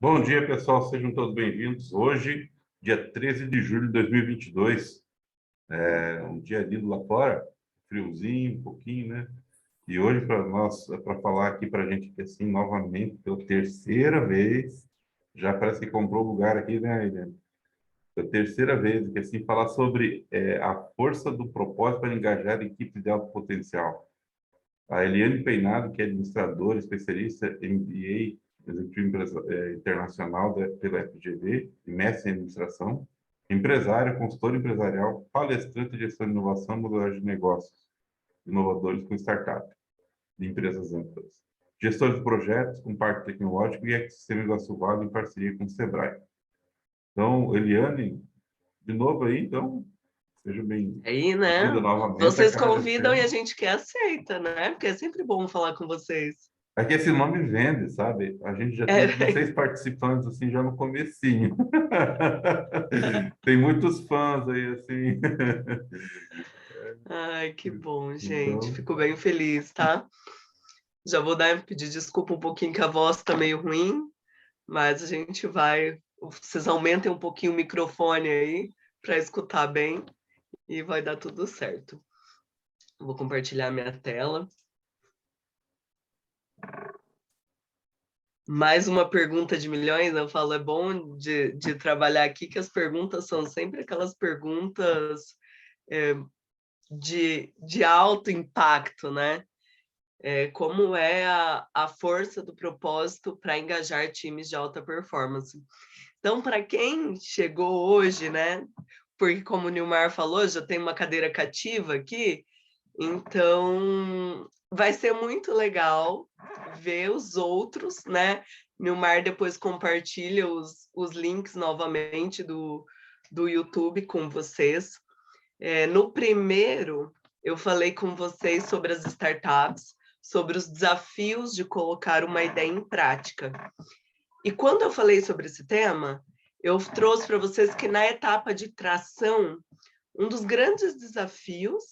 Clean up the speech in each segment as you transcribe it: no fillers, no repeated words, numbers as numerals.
Bom dia, pessoal. Sejam todos bem-vindos. Hoje, dia 13 de julho de 2022, é um dia lindo lá fora, friozinho, um pouquinho, né? E hoje, para falar aqui para a gente, que assim, novamente, pela terceira vez, já parece que comprou lugar aqui, né, Eliane? Pela terceira vez, que assim, falar sobre a força do propósito para engajar equipes de alto potencial. A Eliane Peinado, que é administradora, especialista em MBA, executivo internacional pela FGV, e mestre em administração, empresária, consultora empresarial, palestrante de gestão de inovação, modelagem de negócios inovadores com startup de empresas amplas. Gestor de projetos com parque tecnológico e ecossistema Iguaçu Vale em parceria com o Sebrae. Então, Eliane, de novo aí, então, seja Aí, né? bem-vinda novamente, Vocês convidam e a agradecendo. gente que aceita, né? Porque é sempre bom falar com vocês. É que esse nome vende, sabe? A gente já É, teve 16 participantes, assim, já no comecinho. Tem muitos fãs aí, assim. Ai, que bom, gente. Então, Fico bem feliz, tá? Já vou pedir desculpa um pouquinho que a voz tá meio ruim, mas a gente vai. Vocês aumentem um pouquinho o microfone aí para escutar bem e vai dar tudo certo. Vou compartilhar minha tela. Mais uma pergunta de milhões, eu falo, é bom de trabalhar aqui que as perguntas são sempre aquelas perguntas de alto impacto, né? Como é a força do propósito para engajar times de alta performance. Então, para quem chegou hoje, né? Porque, como o Nilmar falou, já tem uma cadeira cativa aqui, então vai ser muito legal ver os outros, né? Nilmar depois compartilha os links novamente do YouTube com vocês. No primeiro, eu falei com vocês sobre as startups, sobre os desafios de colocar uma ideia em prática. E quando eu falei sobre esse tema, eu trouxe para vocês que na etapa de tração, um dos grandes desafios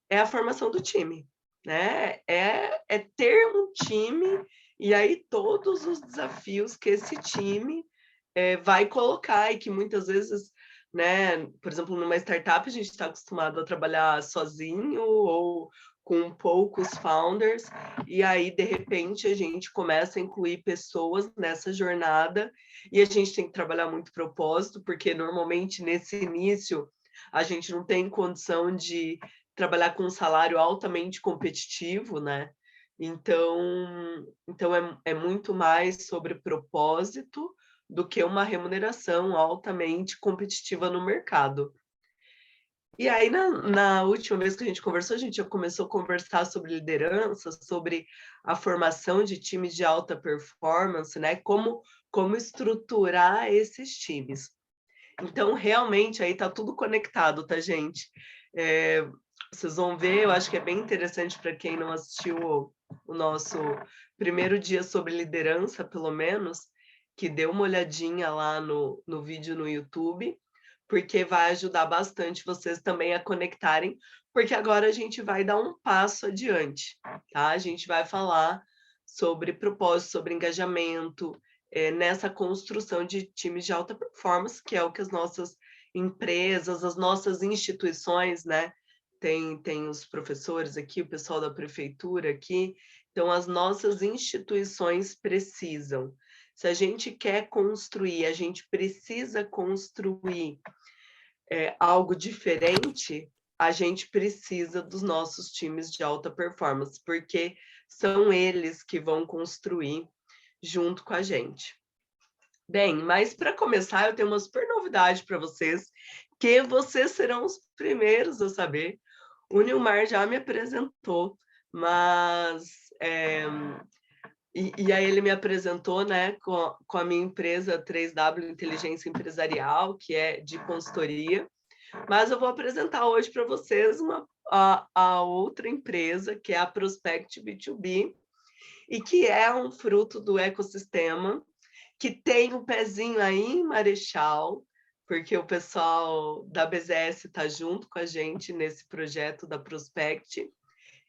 é a formação do time, né? É ter um time e aí todos os desafios que esse time vai colocar e que muitas vezes, né? Por exemplo, numa startup a gente está acostumado a trabalhar sozinho ou com poucos founders, e aí, de repente, a gente começa a incluir pessoas nessa jornada, e a gente tem que trabalhar muito propósito, porque normalmente nesse início a gente não tem condição de trabalhar com um salário altamente competitivo, né? Então é muito mais sobre propósito do que uma remuneração altamente competitiva no mercado. E aí, na última vez que a gente conversou, a gente já começou a conversar sobre liderança, sobre a formação de times de alta performance, né? Como estruturar esses times. Então, realmente, aí está tudo conectado, tá, gente? Vocês vão ver, eu acho que é bem interessante para quem não assistiu o nosso primeiro dia sobre liderança, pelo menos, que dê uma olhadinha lá no vídeo no YouTube, porque vai ajudar bastante vocês também a conectarem, porque agora a gente vai dar um passo adiante, tá? A gente vai falar sobre propósito, sobre engajamento, nessa construção de times de alta performance, que é o que as nossas empresas, as nossas instituições, né? Tem os professores aqui, o pessoal da prefeitura aqui, então as nossas instituições precisam. Se a gente quer construir, a gente precisa construir algo diferente, a gente precisa dos nossos times de alta performance, porque são eles que vão construir junto com a gente. Bem, mas para começar, eu tenho uma super novidade para vocês, que vocês serão os primeiros a saber. O Nilmar já me apresentou, mas e aí ele me apresentou, né, com a minha empresa 3W Inteligência Empresarial, que é de consultoria, mas eu vou apresentar hoje para vocês a outra empresa, que é a Prospect B2B, e que é um fruto do ecossistema, que tem um pezinho aí em Marechal, porque o pessoal da BZS está junto com a gente nesse projeto da Prospect,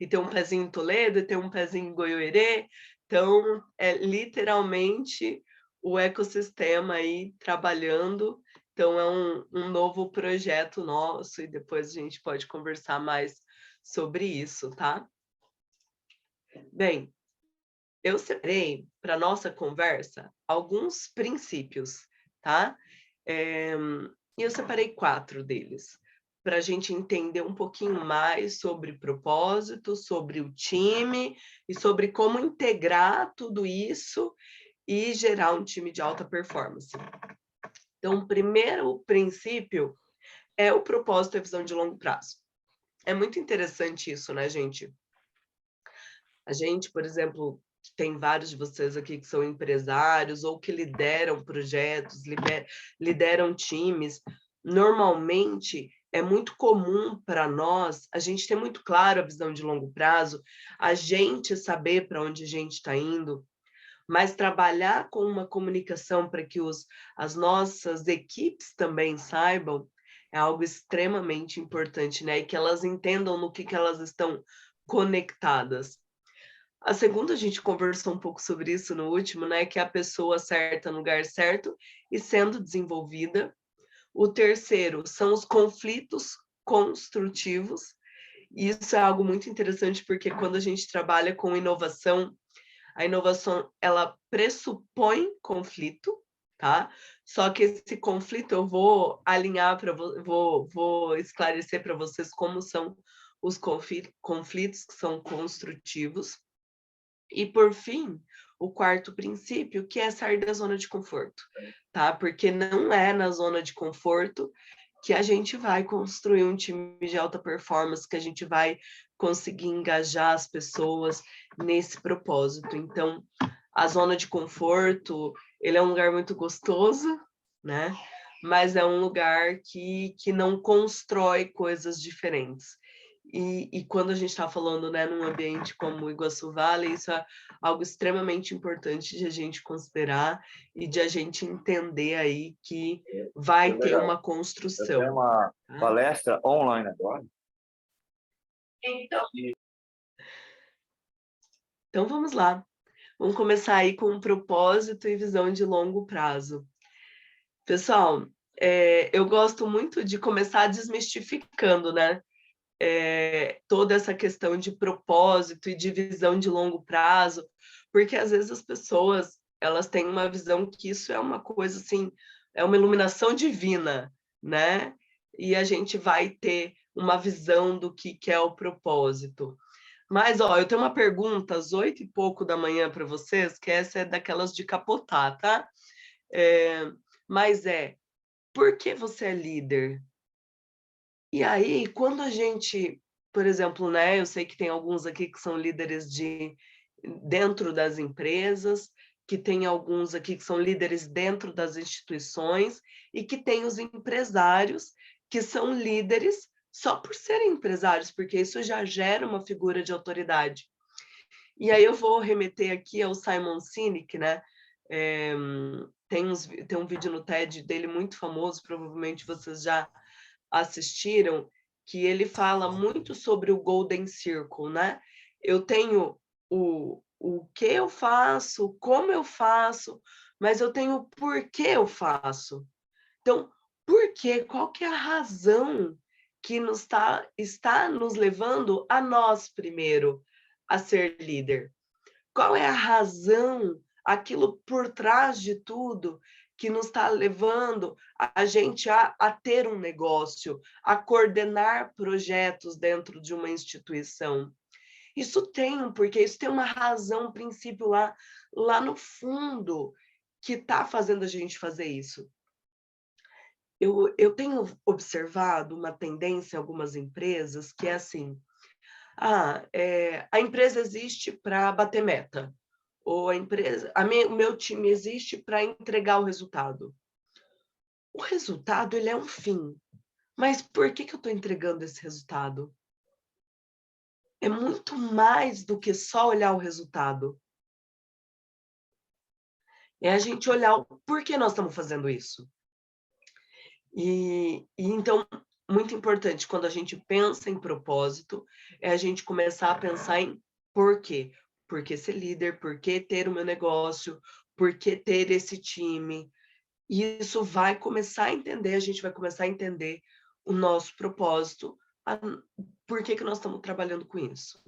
e tem um pezinho em Toledo, e tem um pezinho em Goiôerê, então é literalmente o ecossistema aí trabalhando. Então, é um novo projeto nosso e depois a gente pode conversar mais sobre isso, tá? Bem, eu separei para nossa conversa alguns princípios, tá? E eu separei 4 deles, para a gente entender um pouquinho mais sobre propósito, sobre o time e sobre como integrar tudo isso e gerar um time de alta performance. Então, o primeiro princípio é o propósito e a visão de longo prazo. É muito interessante isso, né, gente? A gente, por exemplo, tem vários de vocês aqui que são empresários ou que lideram projetos, lideram times. Normalmente, é muito comum para nós, a gente ter muito claro a visão de longo prazo, a gente saber para onde a gente está indo, mas trabalhar com uma comunicação para que as nossas equipes também saibam é algo extremamente importante, né? E que elas entendam no que elas estão conectadas. A segunda, a gente conversou um pouco sobre isso no último, né? Que é a pessoa certa no lugar certo e sendo desenvolvida. O terceiro são os conflitos construtivos. E isso é algo muito interessante, porque quando a gente trabalha com inovação, a inovação, ela pressupõe conflito, tá? Só que esse conflito eu vou alinhar para vou esclarecer para vocês como são os conflitos que são construtivos. E por fim, o quarto princípio, que é sair da zona de conforto, tá? Porque não é na zona de conforto que a gente vai construir um time de alta performance, que a gente vai conseguir engajar as pessoas nesse propósito. Então, a zona de conforto, ele é um lugar muito gostoso, né? Mas é um lugar que não constrói coisas diferentes. E quando a gente está falando, né, num ambiente como o Iguaçu Valley, isso é algo extremamente importante de a gente considerar e de a gente entender aí que vai ter uma Eu tenho construção. uma Tá? palestra online agora. Então vamos lá. Vamos começar aí com um propósito e visão de longo prazo. Pessoal, eu gosto muito de começar desmistificando, né? Toda essa questão de propósito e de visão de longo prazo, porque às vezes as pessoas elas têm uma visão que isso é uma coisa assim, é uma iluminação divina, né? E a gente vai ter uma visão do que é o propósito. Mas, ó, eu tenho uma pergunta às 8h pouco da manhã para vocês, que essa é daquelas de capotar, tá? Mas por que você é líder? E aí, quando a gente, por exemplo, né, eu sei que tem alguns aqui que são líderes dentro das empresas, que tem alguns aqui que são líderes dentro das instituições, e que tem os empresários que são líderes só por serem empresários, porque isso já gera uma figura de autoridade. E aí eu vou remeter aqui ao Simon Sinek, né? Tem um vídeo no TED dele muito famoso, provavelmente vocês já assistiram, que ele fala muito sobre o Golden Circle, né? Eu tenho o que eu faço, como eu faço, mas eu tenho o porquê eu faço. Então, por quê? Qual que é a razão que está nos levando a nós primeiro a ser líder? Qual é a razão, aquilo por trás de tudo que nos está levando a gente a ter um negócio, a coordenar projetos dentro de uma instituição? Isso tem um porquê, isso tem uma razão, um princípio lá no fundo que está fazendo a gente fazer isso. Eu tenho observado uma tendência em algumas empresas que é assim, a empresa existe para bater meta, ou o meu time existe para entregar o resultado. O resultado, ele é um fim, mas por que eu estou entregando esse resultado? É muito mais do que só olhar o resultado. É a gente olhar o porquê nós estamos fazendo isso. E então, muito importante, quando a gente pensa em propósito, é a gente começar a pensar em por quê. Por que ser líder? Por que ter o meu negócio? por que ter esse time. E isso vai começar a entender, a gente vai começar a entender o nosso propósito, por que nós estamos trabalhando com isso.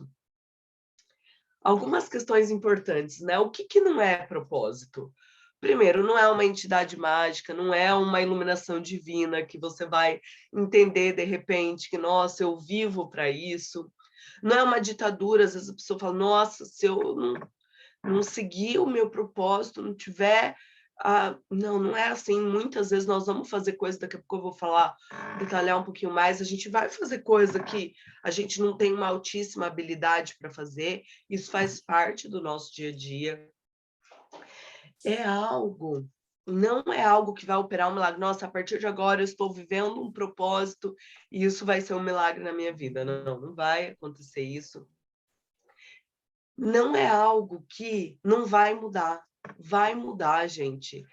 Algumas questões importantes, né? O que não é propósito? Primeiro, não é uma entidade mágica, não é uma iluminação divina que você vai entender de repente que, nossa, eu vivo para isso. Não é uma ditadura, às vezes a pessoa fala, nossa, se eu não seguir o meu propósito, não tiver. Não é assim. Muitas vezes nós vamos fazer coisas, daqui a pouco eu vou falar, detalhar um pouquinho mais. A gente vai fazer coisa que a gente não tem uma altíssima habilidade para fazer, isso faz parte do nosso dia a dia. Não é algo que vai operar um milagre. Nossa, a partir de agora eu estou vivendo um propósito e isso vai ser um milagre na minha vida. Não vai acontecer isso. Não é algo que não vai mudar. Vai mudar, gente.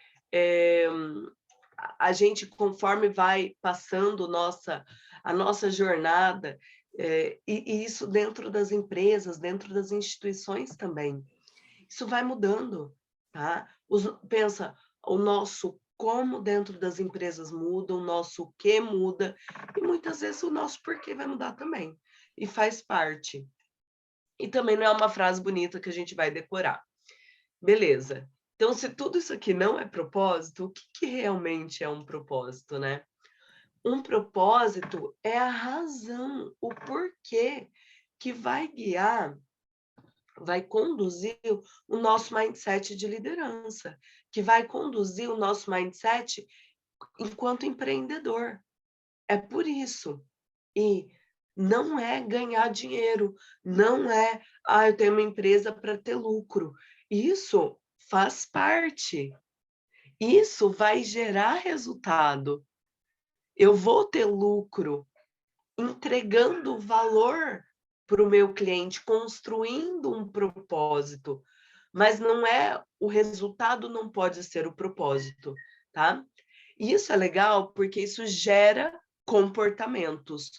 A gente, conforme vai passando a nossa jornada, e isso dentro das empresas, dentro das instituições também, isso vai mudando, tá? Pensa, o nosso como dentro das empresas muda, o nosso que muda, e muitas vezes o nosso porquê vai mudar também, e faz parte. E também não é uma frase bonita que a gente vai decorar. Beleza. Então, se tudo isso aqui não é propósito, o que realmente é um propósito, né? Um propósito é a razão, o porquê que vai guiar, vai conduzir o nosso mindset de liderança, que vai conduzir o nosso mindset enquanto empreendedor. É por isso. E não é ganhar dinheiro, não é, eu tenho uma empresa para ter lucro. Isso faz parte. Isso vai gerar resultado. Eu vou ter lucro entregando valor para o meu cliente, construindo um propósito. Mas não é, o resultado não pode ser o propósito, tá? E isso é legal porque isso gera comportamentos,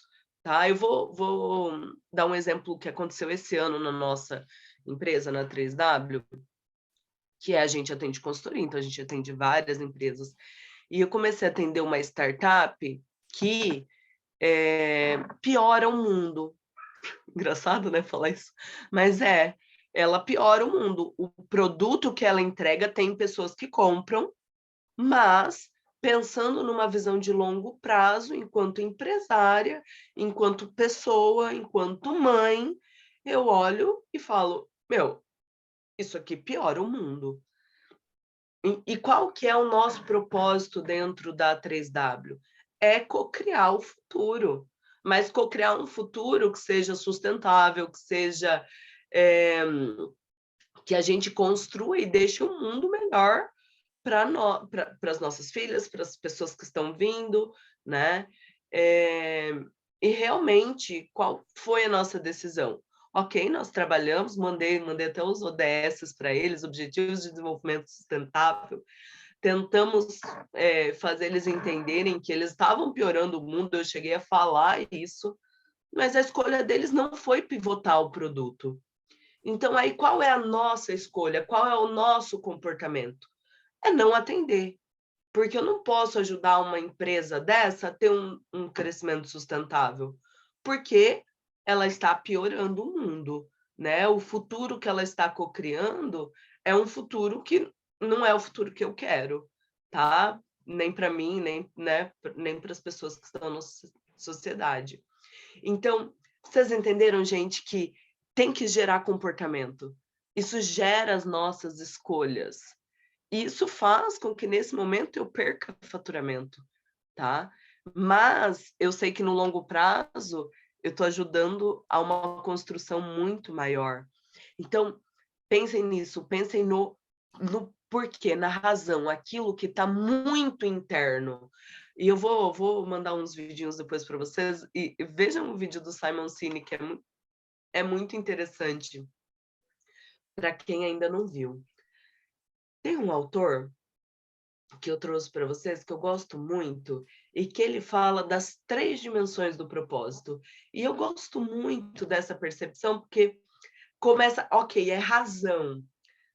tá? Eu vou dar um exemplo que aconteceu esse ano na nossa empresa, na 3W, que a gente atende consultoria, então a gente atende várias empresas. E eu comecei a atender uma startup que piora o mundo. Engraçado, né, falar isso? Mas ela piora o mundo. O produto que ela entrega tem pessoas que compram, mas pensando numa visão de longo prazo, enquanto empresária, enquanto pessoa, enquanto mãe, eu olho e falo, meu, isso aqui piora o mundo. E qual que é o nosso propósito dentro da 3W? É cocriar o futuro, mas cocriar um futuro que seja sustentável, que seja que a gente construa e deixe o mundo melhor para as nossas filhas, para as pessoas que estão vindo, né? E realmente, qual foi a nossa decisão? Ok, nós trabalhamos, mandei até os ODS para eles, Objetivos de Desenvolvimento Sustentável, tentamos fazer eles entenderem que eles estavam piorando o mundo, eu cheguei a falar isso, mas a escolha deles não foi pivotar o produto. Então, aí, qual é a nossa escolha? Qual é o nosso comportamento? É não atender. Porque eu não posso ajudar uma empresa dessa a ter um crescimento sustentável, porque ela está piorando o mundo, né? O futuro que ela está cocriando é um futuro que não é o futuro que eu quero, tá? Nem para mim, nem para as pessoas que estão na sociedade. Então, vocês entenderam, gente, que tem que gerar comportamento. Isso gera as nossas escolhas. E isso faz com que, nesse momento, eu perca faturamento, tá? Mas eu sei que, no longo prazo, eu estou ajudando a uma construção muito maior. Então, pensem nisso, pensem no porquê, na razão, aquilo que está muito interno. E eu vou mandar uns vidinhos depois para vocês, e vejam o vídeo do Simon Sinek, que é muito interessante para quem ainda não viu. Tem um autor que eu trouxe para vocês, que eu gosto muito, e que ele fala das 3 dimensões do propósito. E eu gosto muito dessa percepção, porque começa, ok, é razão,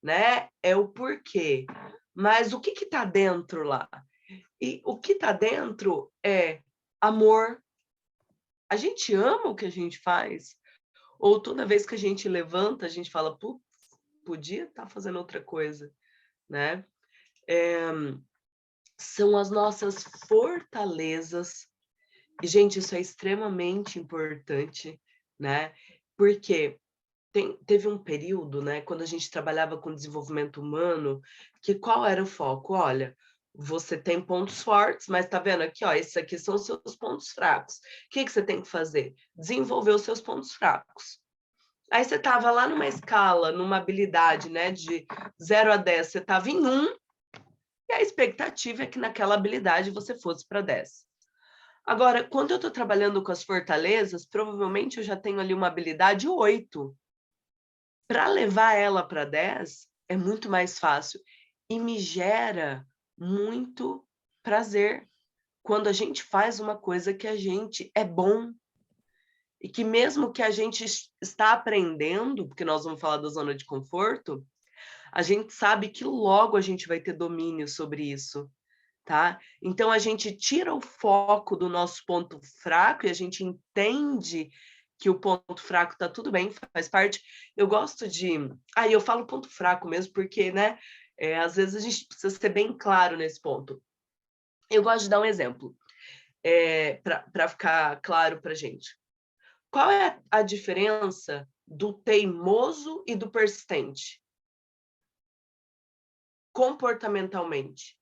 né? É o porquê. Mas o que está dentro lá? E o que está dentro é amor. A gente ama o que a gente faz? Ou toda vez que a gente levanta, a gente fala, putz, podia estar fazendo outra coisa, né? São as nossas fortalezas. E, gente, isso é extremamente importante, né? Porque teve um período, né, quando a gente trabalhava com desenvolvimento humano, que qual era o foco? Olha, você tem pontos fortes, mas tá vendo aqui, ó, esses aqui são os seus pontos fracos. O que você tem que fazer? Desenvolver os seus pontos fracos. Aí você estava lá numa escala, numa habilidade, né, de 0 a 10, você estava em 1, e a expectativa é que naquela habilidade você fosse para 10. Agora, quando eu estou trabalhando com as fortalezas, provavelmente eu já tenho ali uma habilidade 8. Para levar ela para 10 é muito mais fácil e me gera muito prazer quando a gente faz uma coisa que a gente é bom e que mesmo que a gente está aprendendo, porque nós vamos falar da zona de conforto, a gente sabe que logo a gente vai ter domínio sobre isso, tá? Então a gente tira o foco do nosso ponto fraco e a gente entende que o ponto fraco tá tudo bem, faz parte. Eu gosto de... eu falo ponto fraco mesmo, porque, né, às vezes a gente precisa ser bem claro nesse ponto. Eu gosto de dar um exemplo, para ficar claro pra gente. Qual é a diferença do teimoso e do persistente? Comportamentalmente.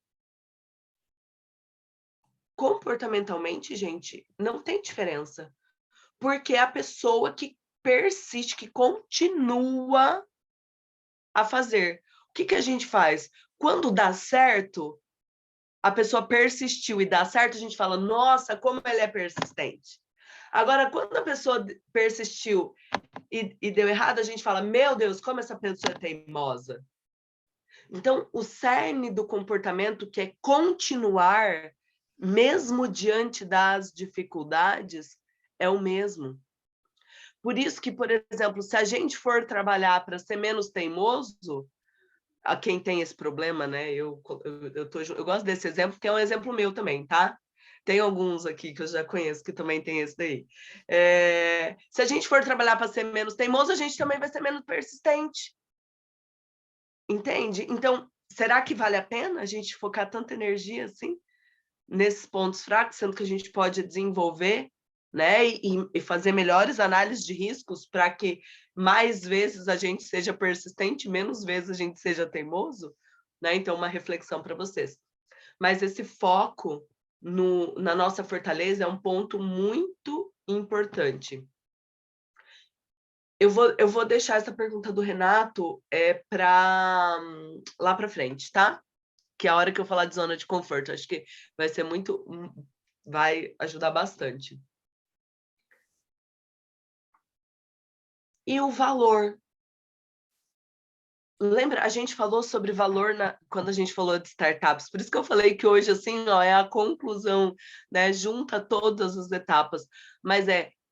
Comportamentalmente, gente, não tem diferença. Porque é a pessoa que persiste, que continua a fazer. O que a gente faz? Quando dá certo, a pessoa persistiu e dá certo, a gente fala, nossa, como ela é persistente. Agora, quando a pessoa persistiu e deu errado, a gente fala, meu Deus, como essa pessoa é teimosa. Então, o cerne do comportamento, que é continuar, mesmo diante das dificuldades, é o mesmo. Por isso que, por exemplo, se a gente for trabalhar para ser menos teimoso, a quem tem esse problema, né? Eu gosto desse exemplo, porque é um exemplo meu também, tá? Tem alguns aqui que eu já conheço que também tem esse daí. Se a gente for trabalhar para ser menos teimoso, a gente também vai ser menos persistente. Entende? Então, será que vale a pena a gente focar tanta energia assim nesses pontos fracos, sendo que a gente pode desenvolver, né, e fazer melhores análises de riscos para que mais vezes a gente seja persistente, menos vezes a gente seja teimoso, né? Então, uma reflexão para vocês. Mas esse foco na nossa fortaleza é um ponto muito importante. Eu vou deixar essa pergunta do Renato para lá para frente, tá? Que é a hora que eu falar de zona de conforto. Acho que vai ser muito... vai ajudar bastante. E o valor. Lembra, a gente falou sobre valor quando a gente falou de startups. Por isso que eu falei que hoje, assim, ó, é a conclusão, né? Junta todas as etapas. Mas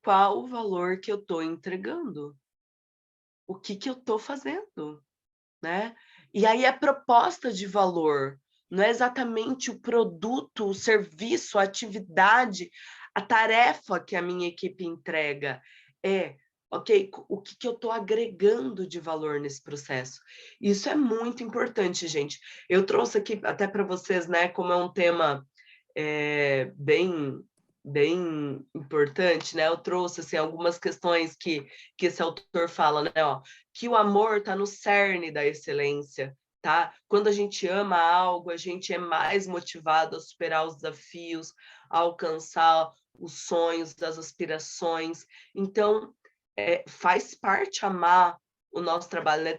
qual o valor que eu estou entregando? O que eu estou fazendo? Né? E aí a proposta de valor não é exatamente o produto, o serviço, a atividade, a tarefa que a minha equipe entrega. Ok, o que eu estou agregando de valor nesse processo? Isso é muito importante, gente. Eu trouxe aqui até para vocês, né, como é um tema bem importante, né? Eu trouxe assim, algumas questões que esse autor fala, né? Ó, que o amor está no cerne da excelência, tá? Quando a gente ama algo, a gente é mais motivado a superar os desafios, a alcançar os sonhos, as aspirações. Então, faz parte amar o nosso trabalho, né?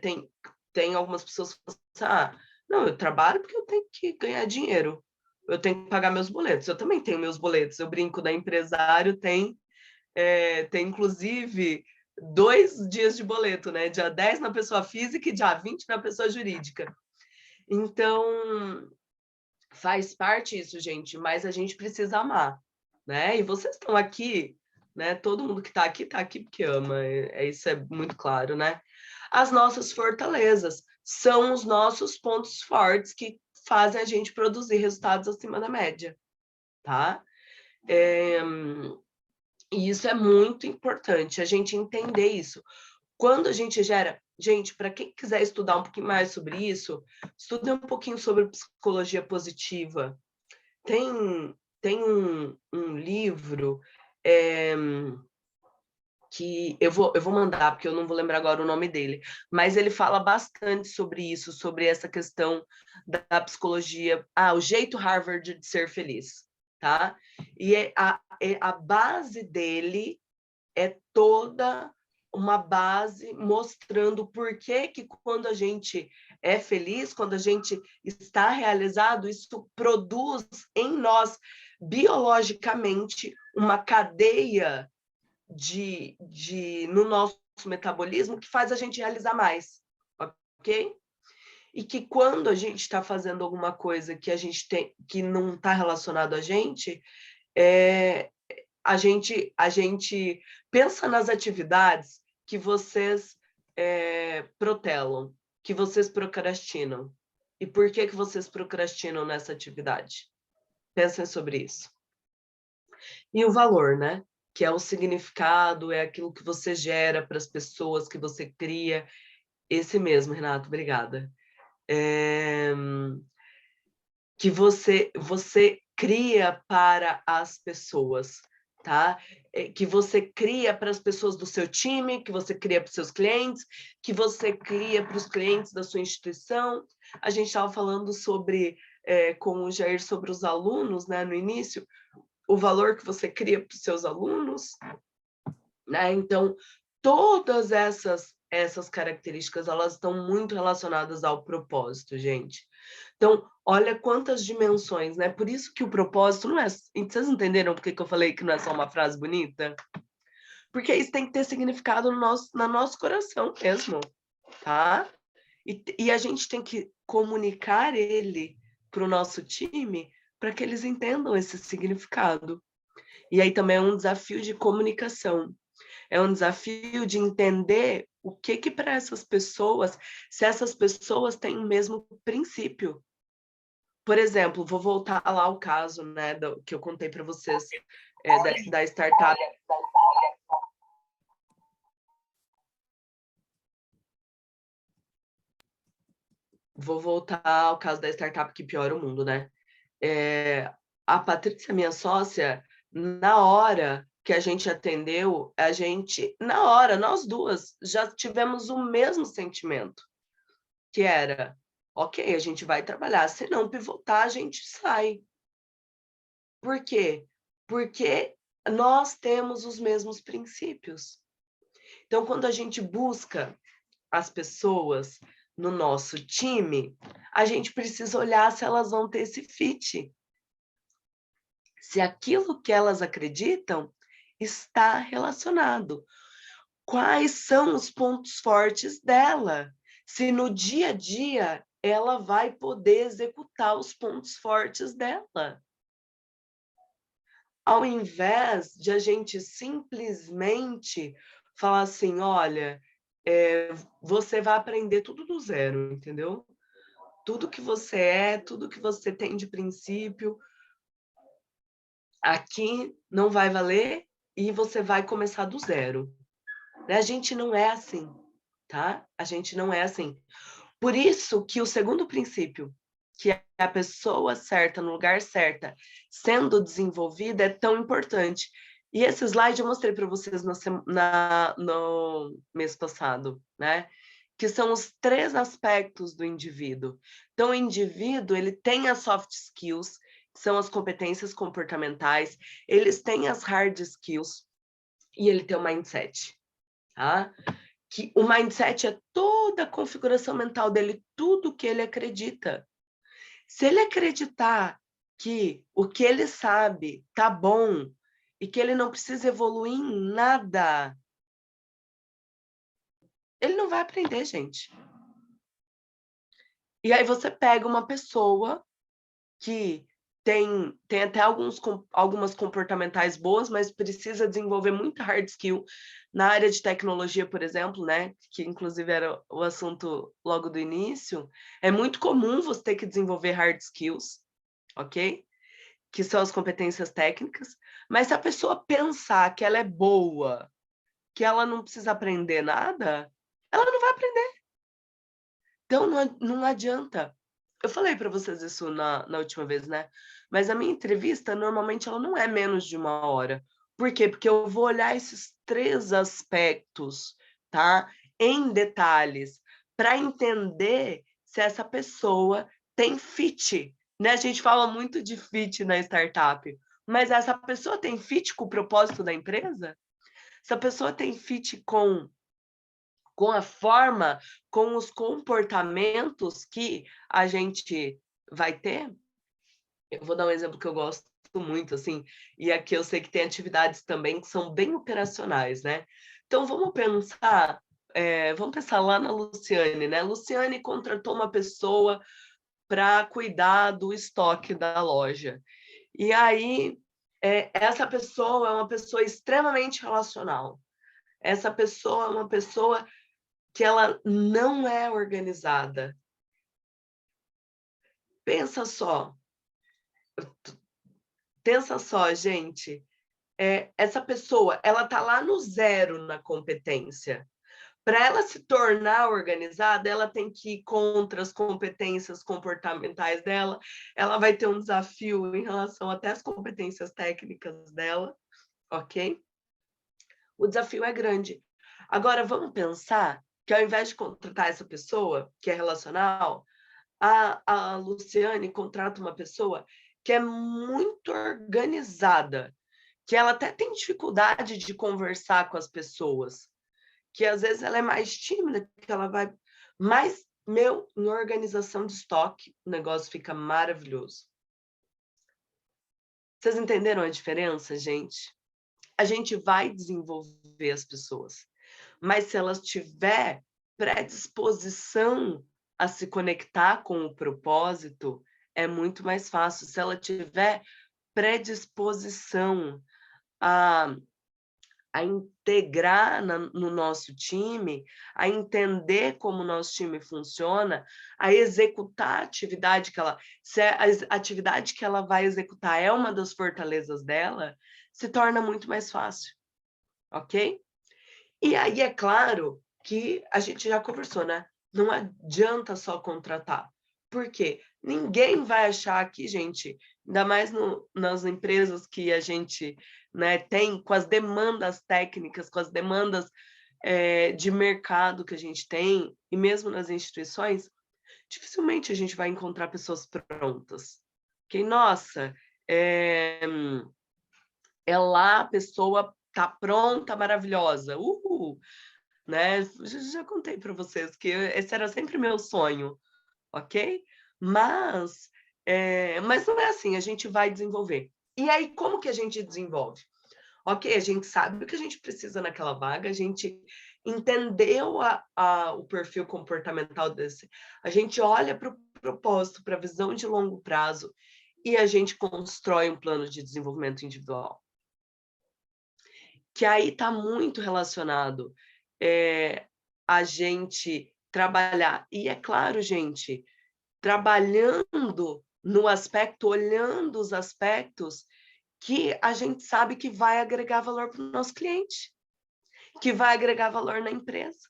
Tem algumas pessoas que falam assim, não, eu trabalho porque eu tenho que ganhar dinheiro. Eu tenho que pagar meus boletos. Eu também tenho meus boletos. Eu brinco da empresário, tem inclusive 2 dias de boleto, né? Dia 10 na pessoa física e dia 20 na pessoa jurídica. Então, faz parte isso, gente, mas a gente precisa amar, né? E vocês estão aqui, né? Todo mundo que está aqui porque ama. Isso é muito claro, né? As nossas fortalezas são os nossos pontos fortes que fazem a gente produzir resultados acima da média, tá? E isso é muito importante, a gente entender isso. Quando a gente gera... Gente, para quem quiser estudar um pouquinho mais sobre isso, estude um pouquinho sobre psicologia positiva. Tem um livro que eu vou mandar, porque eu não vou lembrar agora o nome dele, mas ele fala bastante sobre isso, sobre essa questão da psicologia, o jeito Harvard de ser feliz, tá? E a base dele é toda uma base mostrando por que quando a gente é feliz, quando a gente está realizado, isso produz em nós, biologicamente, uma cadeia no nosso metabolismo que faz a gente realizar mais, ok? E que quando a gente está fazendo alguma coisa que a gente tem, que não está relacionado a gente a gente pensa nas atividades que vocês protelam, que vocês procrastinam. E por que vocês procrastinam nessa atividade? Pensem sobre isso. E o valor, né? Que é o significado, é aquilo que você gera para as pessoas, que você cria. Esse mesmo, Renato, obrigada. Que você cria para as pessoas, tá? Que você cria para as pessoas do seu time, que você cria para os seus clientes, que você cria para os clientes da sua instituição. A gente estava falando com o Jair sobre os alunos, né, no início, o valor que você cria para os seus alunos, né? Então, todas essas características, elas estão muito relacionadas ao propósito, gente. Então, olha quantas dimensões, né? Por isso que o propósito não é... Vocês entenderam por que eu falei que não é só uma frase bonita? Porque isso tem que ter significado no nosso coração mesmo, tá? E a gente tem que comunicar ele para o nosso time para que eles entendam esse significado. E aí também é um desafio de comunicação. É um desafio de entender o que para essas pessoas, se essas pessoas têm o mesmo princípio. Por exemplo, vou voltar lá ao caso, né, que eu contei para vocês da startup. Vou voltar ao caso da startup que piora o mundo, né? A Patrícia, minha sócia, na hora que a gente atendeu, na hora, nós duas, já tivemos o mesmo sentimento, que era, ok, a gente vai trabalhar, se não pivotar, a gente sai. Por quê? Porque nós temos os mesmos princípios. Então, quando a gente busca as pessoas no nosso time, a gente precisa olhar se elas vão ter esse fit. Se aquilo que elas acreditam está relacionado. Quais são os pontos fortes dela? Se no dia a dia ela vai poder executar os pontos fortes dela. Ao invés de a gente simplesmente falar assim, olha, você vai aprender tudo do zero, entendeu? Tudo que você tudo que você tem de princípio, aqui não vai valer e você vai começar do zero. A gente não é assim, tá? A gente não é assim. Por isso que o segundo princípio, que é a pessoa certa no lugar certa, sendo desenvolvida, é tão importante. E esse slide eu mostrei para vocês no mês passado, né? Que são os 3 aspectos do indivíduo. Então, o indivíduo, ele tem as soft skills, que são as competências comportamentais, eles têm as hard skills e ele tem o mindset, tá? Que o mindset é toda a configuração mental dele, tudo que ele acredita. Se ele acreditar que o que ele sabe tá bom e que ele não precisa evoluir em nada, ele não vai aprender, gente. E aí você pega uma pessoa que tem até algumas comportamentais boas, mas precisa desenvolver muita hard skill na área de tecnologia, por exemplo, né? Que inclusive era o assunto logo do início. É muito comum você ter que desenvolver hard skills, ok? Que são as competências técnicas, mas se a pessoa pensar que ela é boa, que ela não precisa aprender nada, ela não vai aprender. Então não adianta. Eu falei para vocês isso na última vez, né? Mas a minha entrevista, normalmente, ela não é menos de 1 hora. Por quê? Porque eu vou olhar esses 3 aspectos, tá? Em detalhes, para entender se essa pessoa tem fit, né? A gente fala muito de fit na startup, mas essa pessoa tem fit com o propósito da empresa? Essa pessoa tem fit com a forma, com os comportamentos que a gente vai ter? Eu vou dar um exemplo que eu gosto muito, assim, e aqui eu sei que tem atividades também que são bem operacionais, né? Então vamos pensar lá na Luciane, né? Luciane contratou uma pessoa para cuidar do estoque da loja. E aí, essa pessoa é uma pessoa extremamente relacional. Essa pessoa é uma pessoa que ela não é organizada. Pensa só, gente. Essa pessoa, ela tá lá no 0 na competência. Para ela se tornar organizada, ela tem que ir contra as competências comportamentais dela, ela vai ter um desafio em relação até às competências técnicas dela, ok? O desafio é grande. Agora, vamos pensar que ao invés de contratar essa pessoa, que é relacional, a Luciane contrata uma pessoa que é muito organizada, que ela até tem dificuldade de conversar com as pessoas, que às vezes ela é mais tímida, que ela vai. Mas, em organização de estoque, o negócio fica maravilhoso. Vocês entenderam a diferença, gente? A gente vai desenvolver as pessoas, mas se elas tiver predisposição a se conectar com o propósito, é muito mais fácil. Se ela tiver predisposição a integrar no nosso time, a entender como o nosso time funciona, a executar a atividade que ela... Se a atividade que ela vai executar é uma das fortalezas dela, se torna muito mais fácil, ok? E aí, é claro que a gente já conversou, né? Não adianta só contratar. Por quê? Ninguém vai achar aqui, gente, ainda mais nas empresas que a gente, né, tem, com as demandas técnicas, com as demandas de mercado que a gente tem, e mesmo nas instituições, dificilmente a gente vai encontrar pessoas prontas. Que, nossa, lá a pessoa tá pronta, maravilhosa. Uhul! Né? Já contei para vocês que esse era sempre meu sonho, ok? Mas não é assim, a gente vai desenvolver. E aí, como que a gente desenvolve? Ok, a gente sabe o que a gente precisa naquela vaga, a gente entendeu o perfil comportamental desse, a gente olha para o propósito, para a visão de longo prazo, e a gente constrói um plano de desenvolvimento individual. Que aí está muito relacionado a gente trabalhar. E é claro, gente, trabalhando no aspecto, olhando os aspectos que a gente sabe que vai agregar valor para o nosso cliente, que vai agregar valor na empresa.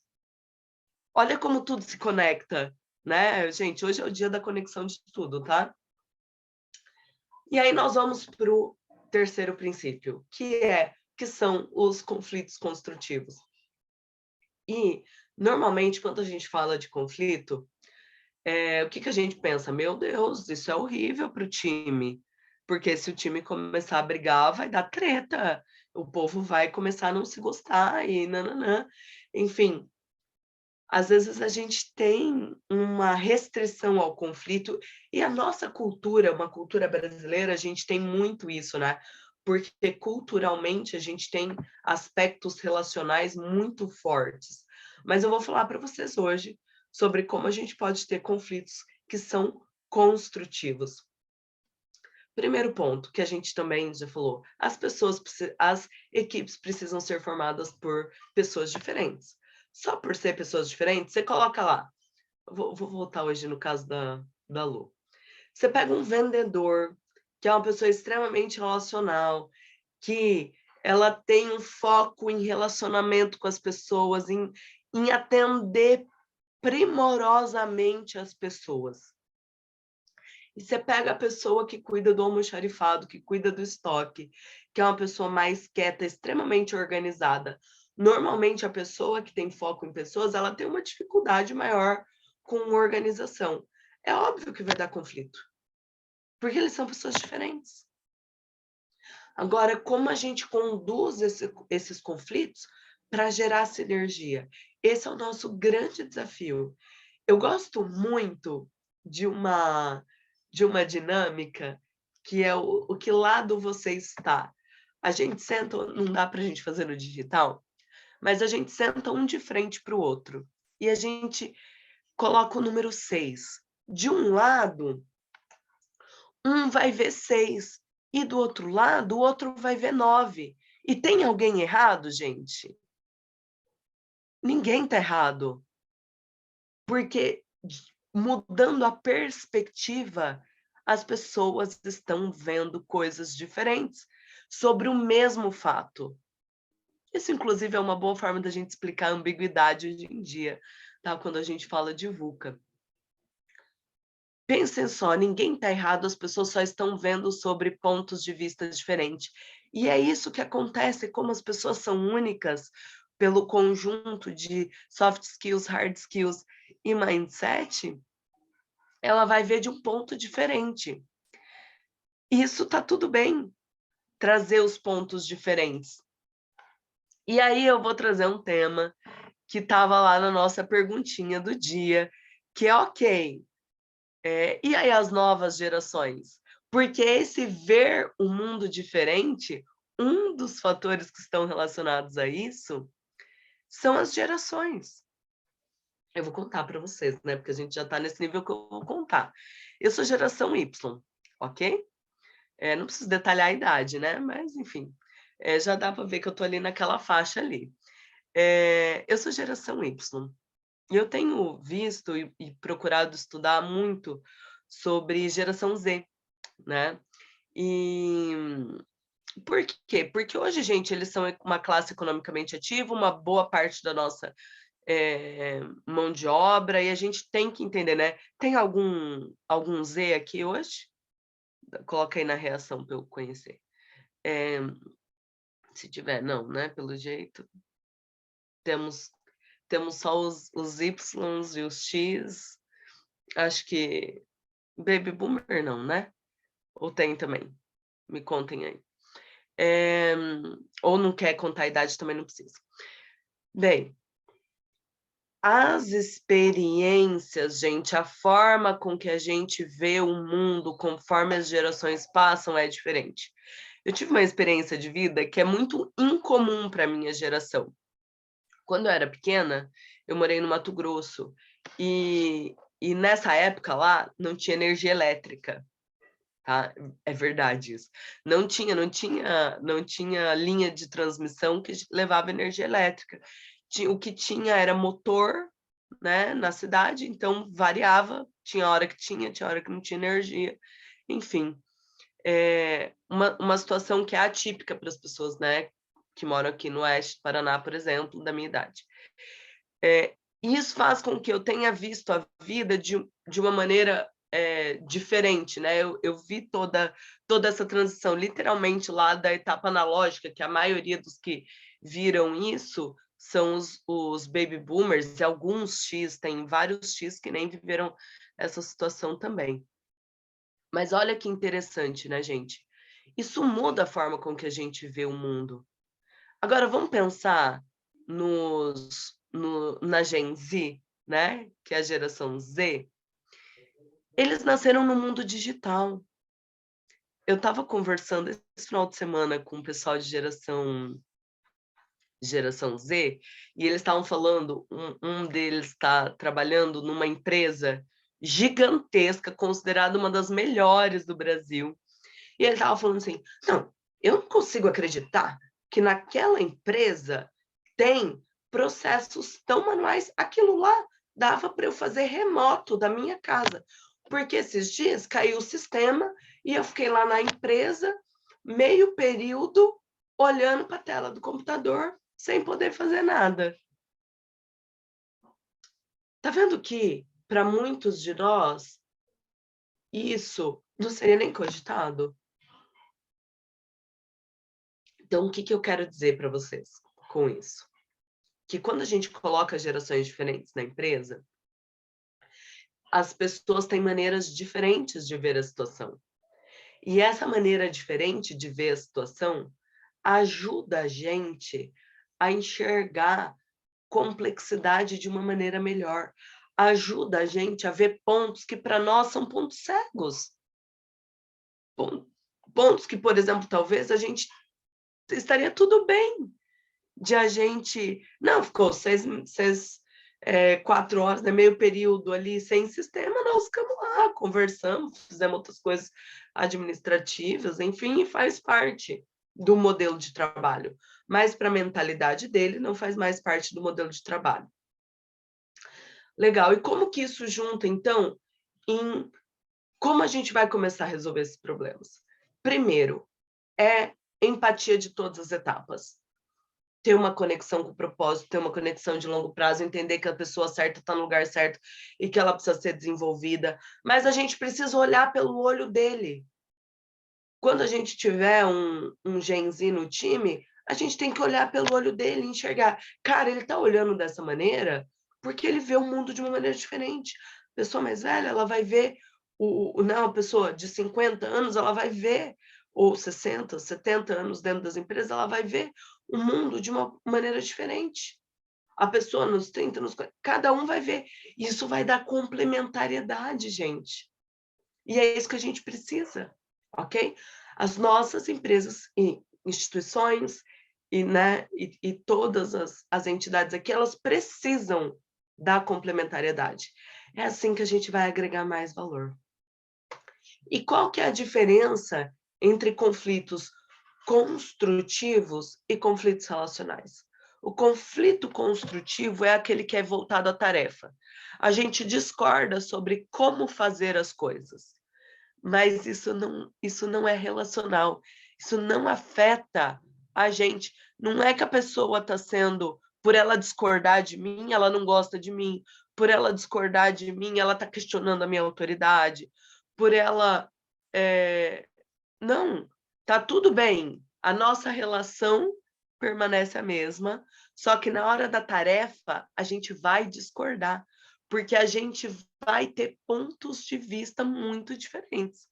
Olha como tudo se conecta, né? Gente, hoje é o dia da conexão de tudo, tá? E aí nós vamos para o terceiro princípio, que são os conflitos construtivos. E, normalmente, quando a gente fala de conflito, o que a gente pensa? Meu Deus, isso é horrível para o time, porque se o time começar a brigar, vai dar treta, o povo vai começar a não se gostar e nananã. Enfim, às vezes a gente tem uma restrição ao conflito, e a nossa cultura, uma cultura brasileira, a gente tem muito isso, né? Porque culturalmente a gente tem aspectos relacionais muito fortes. Mas eu vou falar para vocês hoje sobre como a gente pode ter conflitos que são construtivos. Primeiro ponto, que a gente também já falou, as equipes precisam ser formadas por pessoas diferentes. Só por ser pessoas diferentes, você coloca lá, vou voltar hoje no caso da Lu. Você pega um vendedor, que é uma pessoa extremamente relacional, que ela tem um foco em relacionamento com as pessoas, em atender primorosamente as pessoas. E você pega a pessoa que cuida do almoxarifado, que cuida do estoque, que é uma pessoa mais quieta, extremamente organizada. Normalmente, a pessoa que tem foco em pessoas, ela tem uma dificuldade maior com organização. É óbvio que vai dar conflito, porque eles são pessoas diferentes. Agora, como a gente conduz esses conflitos para gerar sinergia? Esse é o nosso grande desafio. Eu gosto muito de uma dinâmica que é o que lado você está. A gente senta, não dá para a gente fazer no digital, mas a gente senta um de frente para o outro e a gente coloca o número 6. De um lado, um vai ver 6 e do outro lado, o outro vai ver 9. E tem alguém errado, gente? Ninguém está errado. Porque mudando a perspectiva, as pessoas estão vendo coisas diferentes sobre o mesmo fato. Isso, inclusive, é uma boa forma da gente explicar a ambiguidade hoje em dia, tá? Quando a gente fala de VUCA. Pensem só, ninguém está errado, as pessoas só estão vendo sobre pontos de vista diferentes. E é isso que acontece, como as pessoas são únicas pelo conjunto de soft skills, hard skills e mindset, ela vai ver de um ponto diferente. Isso tá tudo bem, trazer os pontos diferentes. E aí eu vou trazer um tema que estava lá na nossa perguntinha do dia, que é ok. E aí as novas gerações? Porque esse ver o mundo diferente, um dos fatores que estão relacionados a isso são as gerações. Eu vou contar para vocês, né? Porque a gente já está nesse nível que eu vou contar. Eu sou geração Y, ok? Não preciso detalhar a idade, né? Mas, enfim, já dá para ver que eu estou ali naquela faixa ali. Eu sou geração Y. E eu tenho visto e procurado estudar muito sobre geração Z, né? E por quê? Porque hoje, gente, eles são uma classe economicamente ativa, uma boa parte da nossa mão de obra, e a gente tem que entender, né? Tem algum Z aqui hoje? Coloca aí na reação para eu conhecer. Se tiver, não, né? Pelo jeito. Temos só os Ys e os X. Acho que Baby Boomer não, né? Ou tem também? Me contem aí. Ou não quer contar a idade, também não precisa. Bem, as experiências, gente, a forma com que a gente vê o mundo conforme as gerações passam é diferente. Eu tive uma experiência de vida que é muito incomum para a minha geração. Quando eu era pequena, eu morei no Mato Grosso e nessa época lá não tinha energia elétrica, tá? É verdade isso. Não tinha linha de transmissão que levava energia elétrica. O que tinha era motor, né, na cidade, então variava, tinha hora que tinha hora que não tinha energia, enfim. Uma situação que é atípica para as pessoas, né, que moram aqui no oeste do Paraná, por exemplo, da minha idade. Isso faz com que eu tenha visto a vida de uma maneira diferente, né? Eu vi toda essa transição, literalmente lá da etapa analógica, que a maioria dos que viram isso são os baby boomers, e alguns X, tem vários X que nem viveram essa situação também. Mas olha que interessante, né, gente? Isso muda a forma com que a gente vê o mundo. Agora, vamos pensar na Gen Z, né? Que é a geração Z. Eles nasceram no mundo digital. Eu estava conversando esse final de semana com o pessoal de geração Z, e eles estavam falando, um deles está trabalhando numa empresa gigantesca, considerada uma das melhores do Brasil, E ele estava falando assim, não, eu não consigo acreditar que naquela empresa tem processos tão manuais. Aquilo lá dava para eu fazer remoto da minha casa. Porque esses dias caiu o sistema e eu fiquei lá na empresa, meio período, olhando para a tela do computador, sem poder fazer nada. Tá vendo que, para muitos de nós, isso não seria nem cogitado? Então, o que eu quero dizer para vocês com isso? Que quando a gente coloca gerações diferentes na empresa, as pessoas têm maneiras diferentes de ver a situação. E essa maneira diferente de ver a situação ajuda a gente a enxergar complexidade de uma maneira melhor. Ajuda a gente a ver pontos que para nós são pontos cegos. Pontos que, por exemplo, talvez a gente estaria tudo bem de a gente... Não, ficou 4 horas, né, meio período ali sem sistema, nós ficamos lá, conversamos, fizemos outras coisas administrativas, enfim, faz parte do modelo de trabalho. Mas para a mentalidade dele, não faz mais parte do modelo de trabalho. Legal. E como que isso junta, então, em como a gente vai começar a resolver esses problemas? Primeiro, é empatia de todas as etapas. Ter uma conexão com o propósito, ter uma conexão de longo prazo, entender que a pessoa certa está no lugar certo e que ela precisa ser desenvolvida. Mas a gente precisa olhar pelo olho dele. Quando a gente tiver um genzinho no time, a gente tem que olhar pelo olho dele e enxergar. Cara, ele está olhando dessa maneira porque ele vê o mundo de uma maneira diferente. A pessoa mais velha, ela vai ver... Não, a pessoa de 50 anos, ela vai ver, ou 60, 70 anos dentro das empresas, ela vai ver o mundo de uma maneira diferente. A pessoa nos 30, nos 40, cada um vai ver. Isso vai dar complementariedade, gente. E é isso que a gente precisa, ok? As nossas empresas e instituições e todas as entidades aqui, elas precisam da complementariedade. É assim que a gente vai agregar mais valor. E qual que é a diferença entre conflitos construtivos e conflitos relacionais? O conflito construtivo é aquele que é voltado à tarefa. A gente discorda sobre como fazer as coisas, mas isso não é relacional. Isso não afeta a gente. Não é que a pessoa está sendo... Por ela discordar de mim, ela não gosta de mim. Por ela discordar de mim, ela está questionando a minha autoridade. Por ela... Não, tá tudo bem. A nossa relação permanece a mesma, só que na hora da tarefa a gente vai discordar, porque a gente vai ter pontos de vista muito diferentes.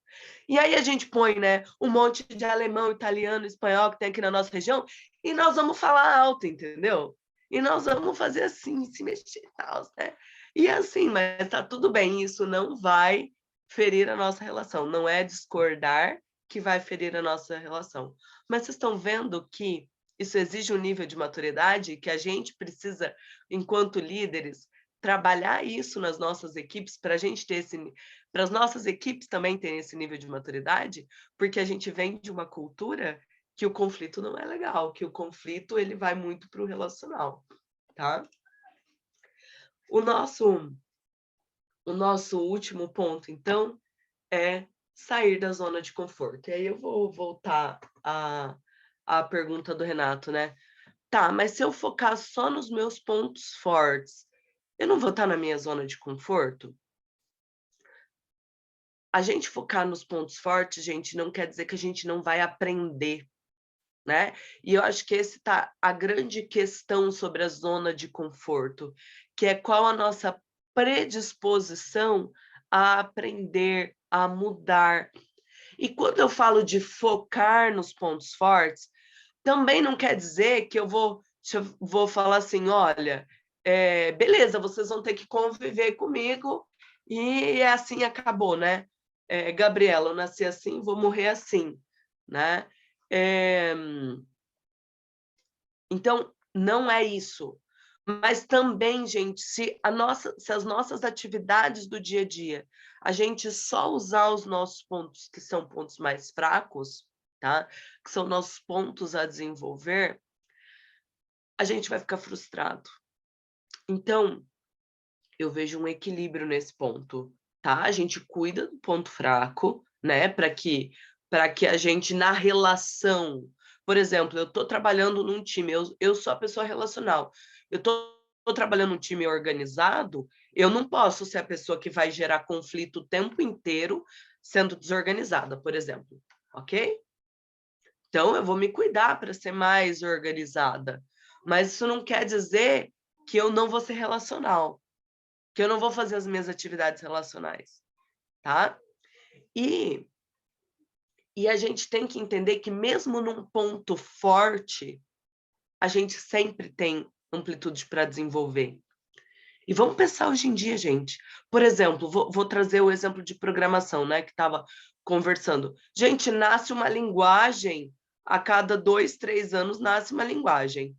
E aí a gente põe, né, um monte de alemão, italiano, espanhol que tem aqui na nossa região, e nós vamos falar alto, entendeu? E nós vamos fazer assim, se mexer e tal, né? E assim, mas tá tudo bem, isso não vai ferir a nossa relação, não é discordar que vai ferir a nossa relação. Mas vocês estão vendo que isso exige um nível de maturidade que a gente precisa, enquanto líderes, trabalhar isso nas nossas equipes para a gente ter para as nossas equipes também terem esse nível de maturidade, porque a gente vem de uma cultura que o conflito não é legal, que o conflito ele vai muito para o relacional, tá? O nosso último ponto, então, é sair da zona de conforto. E aí eu vou voltar à pergunta do Renato, né? Tá, mas se eu focar só nos meus pontos fortes, eu não vou estar na minha zona de conforto? A gente focar nos pontos fortes, gente, não quer dizer que a gente não vai aprender, né? E eu acho que esse tá a grande questão sobre a zona de conforto, que é qual a nossa predisposição a aprender, a mudar. E quando eu falo de focar nos pontos fortes, também não quer dizer que eu vou falar assim, olha, beleza, vocês vão ter que conviver comigo e é assim, acabou, né? Gabriela, eu nasci assim, vou morrer assim, né? Então, não é isso. Mas também, gente, se as nossas atividades do dia a dia, a gente só usar os nossos pontos, que são pontos mais fracos, tá? Que são nossos pontos a desenvolver, a gente vai ficar frustrado. Então, eu vejo um equilíbrio nesse ponto, tá? A gente cuida do ponto fraco, né? Para que a gente, na relação, por exemplo, eu estou trabalhando num time, eu sou a pessoa relacional, eu estou trabalhando num time organizado, eu não posso ser a pessoa que vai gerar conflito o tempo inteiro sendo desorganizada, por exemplo, ok? Então, eu vou me cuidar para ser mais organizada, mas isso não quer dizer que eu não vou ser relacional, que eu não vou fazer as minhas atividades relacionais, tá? E a gente tem que entender que mesmo num ponto forte, a gente sempre tem amplitude para desenvolver. E vamos pensar hoje em dia, gente. Por exemplo, vou trazer o exemplo de programação, né? Que estava conversando. Gente, nasce uma linguagem, a cada 2, 3 anos nasce uma linguagem,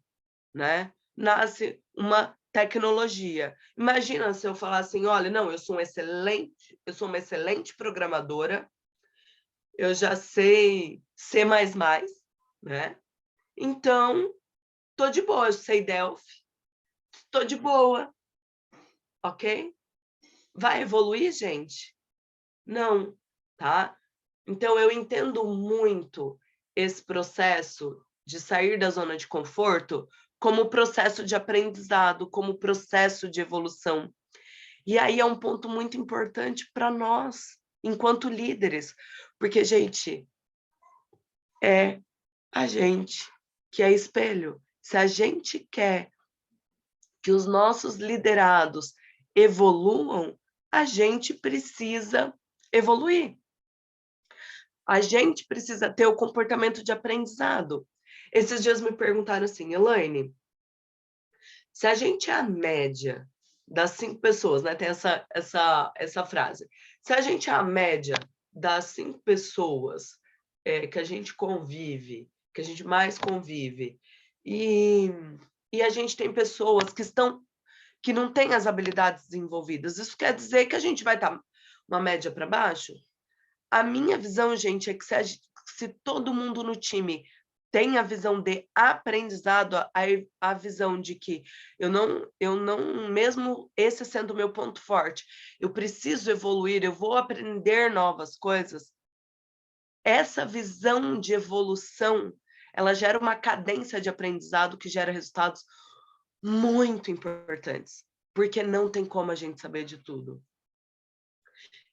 né? Nasce uma tecnologia. Imagina se eu falar assim, olha, não, eu sou uma excelente programadora, eu já sei C++, né? Então, tô de boa, eu sei Delphi, tô de boa, ok? Vai evoluir, gente? Não, tá? Então, eu entendo muito esse processo de sair da zona de conforto como processo de aprendizado, como processo de evolução. E aí é um ponto muito importante para nós, enquanto líderes, porque, gente, é a gente que é espelho. Se a gente quer que os nossos liderados evoluam, a gente precisa evoluir. A gente precisa ter o comportamento de aprendizado. Esses dias me perguntaram assim, Elaine, se a gente é a média das 5 pessoas, né? Tem essa frase. Se a gente é a média das 5 pessoas que a gente convive, que a gente mais convive, e a gente tem pessoas que não têm as habilidades desenvolvidas, isso quer dizer que a gente vai estar uma média para baixo? A minha visão, gente, é que se todo mundo no time tem a visão de aprendizado, a visão de que eu não, mesmo esse sendo o meu ponto forte, eu preciso evoluir, eu vou aprender novas coisas. Essa visão de evolução, ela gera uma cadência de aprendizado que gera resultados muito importantes, porque não tem como a gente saber de tudo.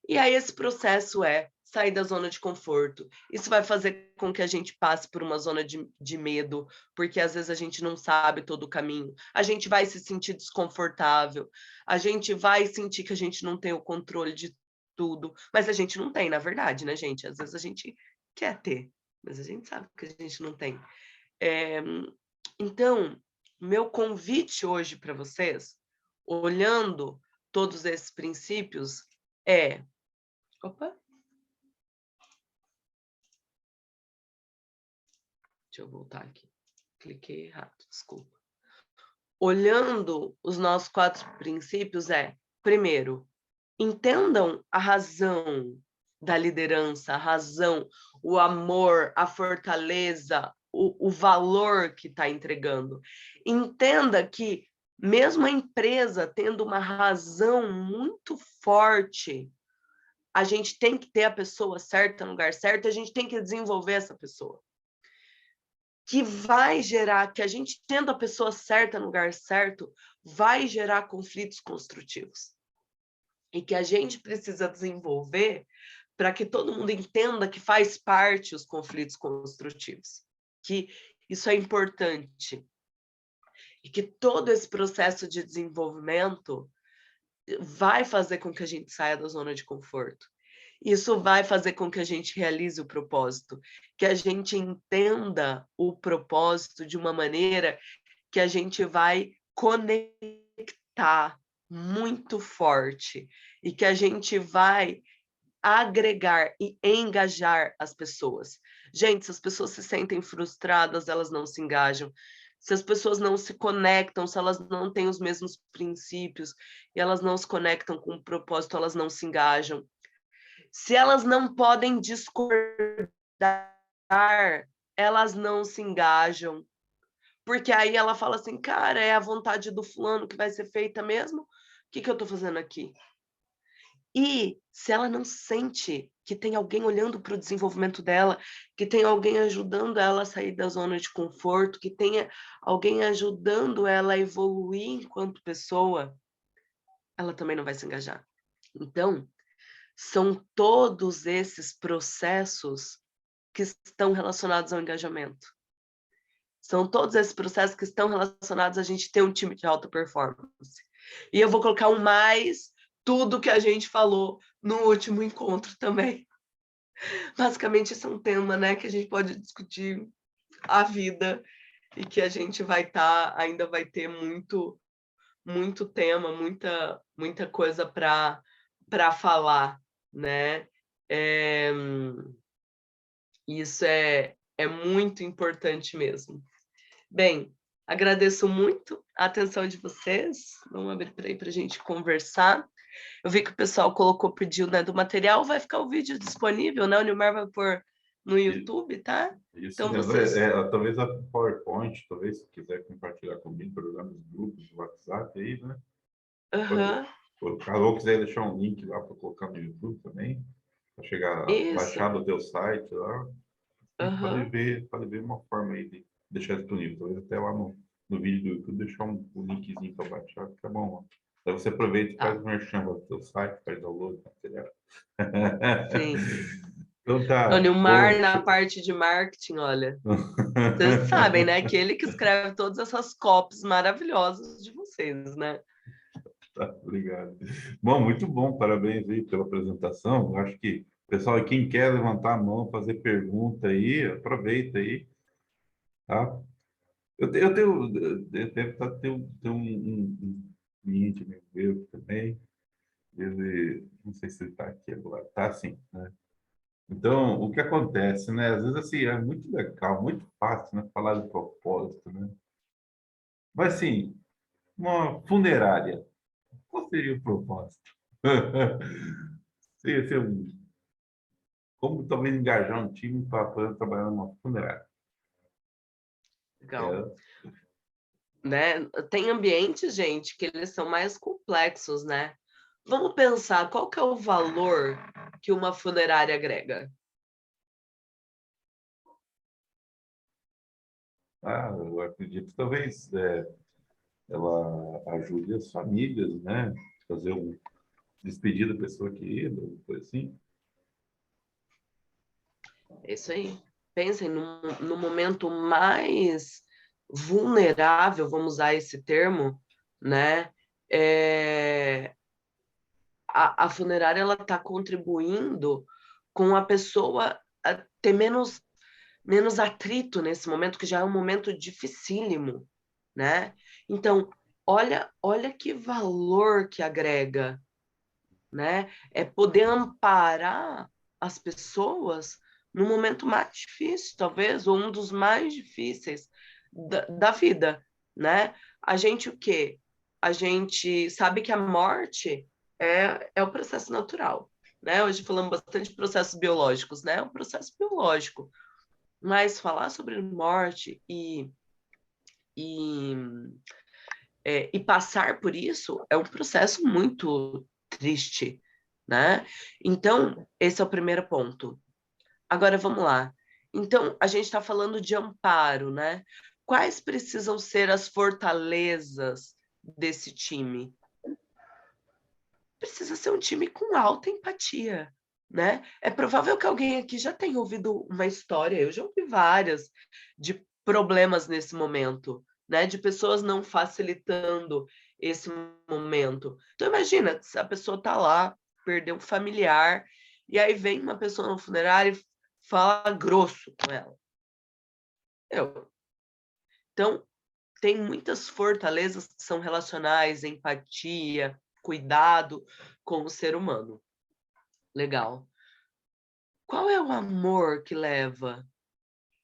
E aí esse processo é sair da zona de conforto. Isso vai fazer com que a gente passe por uma zona de medo, porque às vezes a gente não sabe todo o caminho. A gente vai se sentir desconfortável, a gente vai sentir que a gente não tem o controle de tudo, mas a gente não tem, na verdade, né, gente? Às vezes a gente quer ter, mas a gente sabe que a gente não tem. Então, meu convite hoje para vocês, olhando todos esses princípios, é... Opa! Deixa eu voltar aqui. Cliquei errado, desculpa. Olhando os nossos 4 princípios primeiro, entendam a razão da liderança, a razão, o amor, a fortaleza, o valor que está entregando. Entenda que mesmo a empresa tendo uma razão muito forte, a gente tem que ter a pessoa certa no lugar certo, a gente tem que desenvolver essa pessoa. Que vai gerar, que a gente tendo a pessoa certa no lugar certo, vai gerar conflitos construtivos. E que a gente precisa desenvolver para que todo mundo entenda que faz parte os conflitos construtivos. Que isso é importante. E que todo esse processo de desenvolvimento vai fazer com que a gente saia da zona de conforto. Isso vai fazer com que a gente realize o propósito, que a gente entenda o propósito de uma maneira que a gente vai conectar muito forte e que a gente vai agregar e engajar as pessoas. Gente, se as pessoas se sentem frustradas, elas não se engajam. se as pessoas não se conectam, se elas não têm os mesmos princípios e elas não se conectam com o propósito, elas não se engajam. Se elas não podem discordar, elas não se engajam. Porque aí ela fala assim, cara, é a vontade do fulano que vai ser feita mesmo? O que que eu estou fazendo aqui? E se ela não sente que tem alguém olhando para o desenvolvimento dela, que tem alguém ajudando ela a sair da zona de conforto, que tenha alguém ajudando ela a evoluir enquanto pessoa, ela também não vai se engajar. Então, são todos esses processos que estão relacionados ao engajamento. São todos esses processos que estão relacionados a gente ter um time de alta performance. E eu vou colocar um mais tudo que a gente falou no último encontro também. Basicamente, esse é um tema, né, que a gente pode discutir a vida e que a gente vai estar, ainda vai ter muito tema, muita coisa para falar, né? Isso é muito importante mesmo. Bem, agradeço muito a atenção de vocês. Vamos abrir para a gente conversar. Eu vi que o pessoal pediu, né, do material, vai ficar o vídeo disponível, né? O Nilmar vai pôr no YouTube, tá? Isso Então mesmo. vocês. Talvez a PowerPoint, talvez se quiser compartilhar comigo, por exemplo, nos grupos do WhatsApp aí, né? Aham, Caso ou quiser deixar um link lá para colocar no YouTube também, para chegar a baixar isso. do teu site lá, Aham. pode ver uma forma aí de deixar disponível. Talvez até lá no vídeo do YouTube deixar um linkzinho para baixar, fica bom. Ó. Daí você aproveita e faz Tá, o merchan do teu site, faz download, material. sim. Então O tá, Nilmar, bom. na parte de marketing, olha, vocês sabem, né, que ele que escreve todas essas copies maravilhosas de vocês, né? Tá, obrigado. Bom, muito bom, parabéns aí pela apresentação. Eu acho que, pessoal, quem quer levantar a mão, fazer pergunta aí, aproveita aí, tá? Eu tenho um cliente meu também, ele, não sei se ele está aqui agora, tá sim, né? Então, o que acontece, né? Às vezes, assim, é muito legal, muito fácil, né? Falar de propósito, né? Mas, assim, uma funerária, qual seria o propósito? Seria como talvez engajar um time para poder trabalhar numa funerária. Legal. É, Né? Tem ambientes, gente, que eles são mais complexos, né? Vamos pensar qual que é o valor que uma funerária agrega. eu acredito que talvez ela ajude as famílias, né? Fazer um despedir da pessoa querida, alguma coisa assim. É isso aí. Pensem no momento mais vulnerável, vamos usar esse termo, né? É, a funerária ela está contribuindo com a pessoa a ter menos atrito nesse momento, que já é um momento dificílimo, né? Então, olha que valor que agrega, né? É poder amparar as pessoas no momento mais difícil, talvez, ou um dos mais difíceis da vida, né? A gente o quê? A gente sabe que a morte é o processo natural, né? Hoje falamos bastante de processos biológicos, né? É um processo biológico. Mas falar sobre morte e, e passar por isso é um processo muito triste, né? Então, esse é o primeiro ponto. Agora, vamos lá. Então, a gente está falando de amparo, né? Quais precisam ser as fortalezas desse time? Precisa ser um time com alta empatia, né? É provável que alguém aqui já tenha ouvido uma história, eu já ouvi várias, de problemas nesse momento, né? De pessoas não facilitando esse momento. Então, imagina, se a pessoa está lá, perdeu um familiar, e aí vem uma pessoa no funerário e fala grosso com ela. Então, tem muitas fortalezas que são relacionais, empatia, cuidado com o ser humano. Legal. Qual é o amor que leva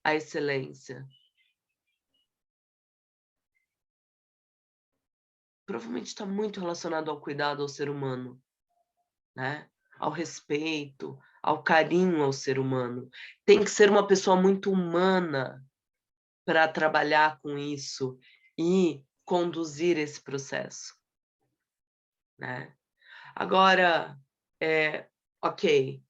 à excelência? provavelmente está muito relacionado ao cuidado ao ser humano, né? Ao respeito, ao carinho ao ser humano. Tem que ser uma pessoa muito humana para trabalhar com isso e conduzir esse processo, né? Agora, ok,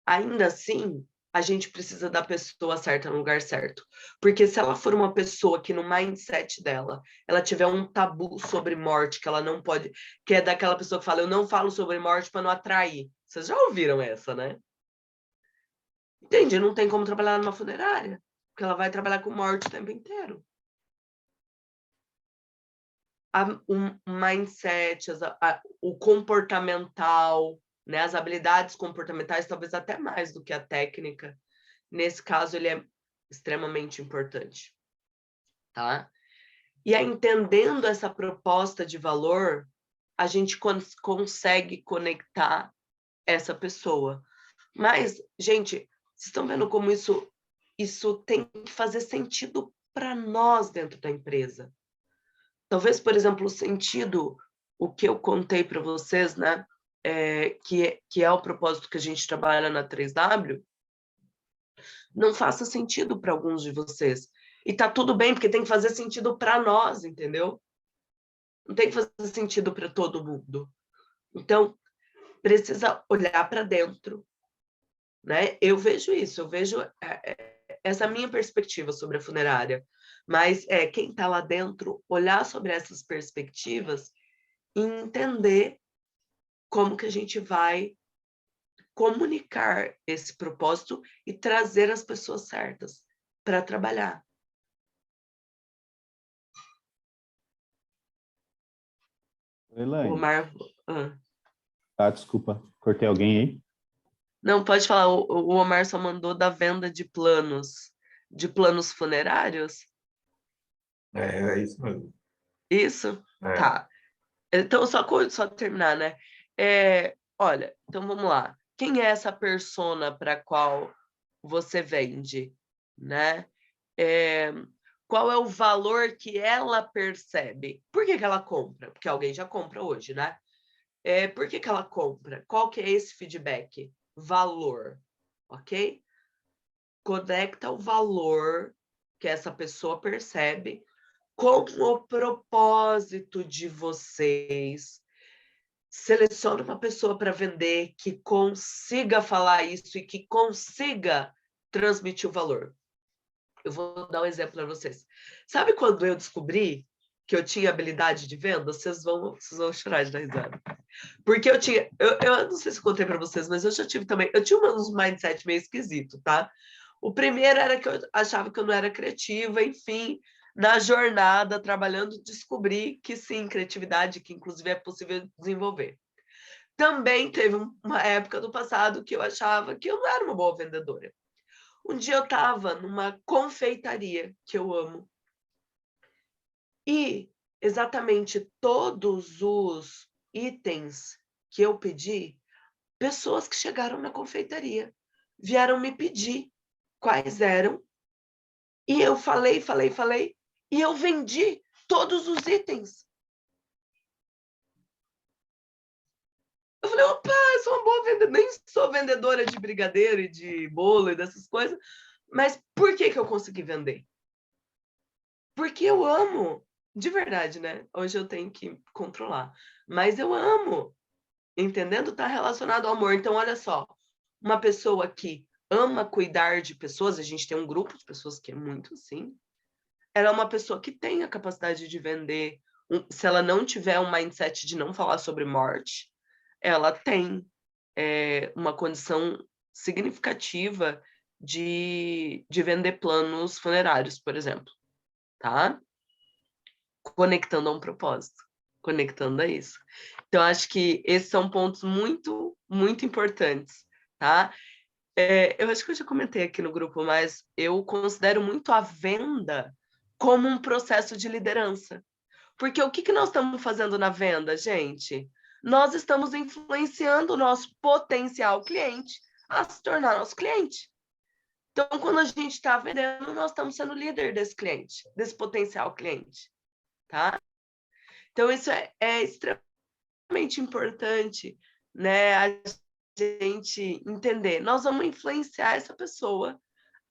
ainda assim, a gente precisa da pessoa certa no lugar certo. Porque se ela for uma pessoa que no mindset dela, ela tiver um tabu sobre morte, que ela não pode, que é daquela pessoa que fala, eu não falo sobre morte para não atrair. Vocês já ouviram essa, né? Entende? Não tem como trabalhar numa funerária, porque ela vai trabalhar com morte o tempo inteiro. O mindset, o comportamental, né? As habilidades comportamentais, talvez até mais do que a técnica. Nesse caso, ele é extremamente importante, tá? E aí, entendendo essa proposta de valor, a gente consegue conectar essa pessoa. Mas, gente, vocês estão vendo como isso tem que fazer sentido para nós dentro da empresa. Talvez, por exemplo, o sentido, o que eu contei para vocês, né? Que é o propósito que a gente trabalha na 3W, não faça sentido para alguns de vocês. E tá tudo bem, porque tem que fazer sentido para nós, entendeu? Não tem que fazer sentido para todo mundo. Então, precisa olhar para dentro, né? Eu vejo isso, eu vejo essa minha perspectiva sobre a funerária. Mas quem está lá dentro, olhar sobre essas perspectivas e entender como que a gente vai comunicar esse propósito e trazer as pessoas certas para trabalhar. O Elaine. Omar... Desculpa, cortei alguém aí? Não, pode falar, o Omar só mandou da venda de planos funerários? É isso mesmo. Isso? Tá. Então, só terminar, né? Olha, então vamos lá. Quem é essa persona para a qual você vende, né? Qual é o valor que ela percebe? Por que ela compra? Porque alguém já compra hoje, né? Por que ela compra? Qual que é esse feedback? Valor, ok? Conecta o valor que essa pessoa percebe com o propósito de vocês. Selecione uma pessoa para vender que consiga falar isso e que consiga transmitir o valor. Eu vou dar um exemplo para vocês. Sabe quando eu descobri que eu tinha habilidade de venda? Vocês vão chorar de dar risada. Porque eu não sei se eu contei para vocês, mas eu já tive também, eu tinha uns mindset meio esquisito, tá? O primeiro era que eu achava que eu não era criativa, enfim, na jornada, trabalhando, descobri que sim, criatividade, que inclusive é possível desenvolver. Também teve uma época do passado que eu achava que eu não era uma boa vendedora. Um dia eu estava numa confeitaria, que eu amo, e exatamente todos os itens que eu pedi, pessoas que chegaram na confeitaria vieram me pedir quais eram, e eu falei, e eu vendi todos os itens. Eu falei, opa, eu sou uma boa vendedora, nem sou vendedora de brigadeiro e de bolo e dessas coisas, mas por que eu consegui vender? Porque eu amo, de verdade, né? Hoje eu tenho que controlar, mas eu amo, entendendo? Tá relacionado ao amor. Então, olha só, uma pessoa que ama cuidar de pessoas, a gente tem um grupo de pessoas que é muito assim, ela é uma pessoa que tem a capacidade de vender, se ela não tiver um mindset de não falar sobre morte, ela tem uma condição significativa de vender planos funerários, por exemplo, tá? Conectando a um propósito, conectando a isso. Então, acho que esses são pontos muito, muito importantes, tá? Eu acho que eu já comentei aqui no grupo, mas eu considero muito a venda como um processo de liderança. Porque o que nós estamos fazendo na venda, gente? Nós estamos influenciando o nosso potencial cliente a se tornar nosso cliente. Então, quando a gente está vendendo, nós estamos sendo líder desse cliente, desse potencial cliente, tá? Então, isso é extremamente importante, né? A gente entender. Nós vamos influenciar essa pessoa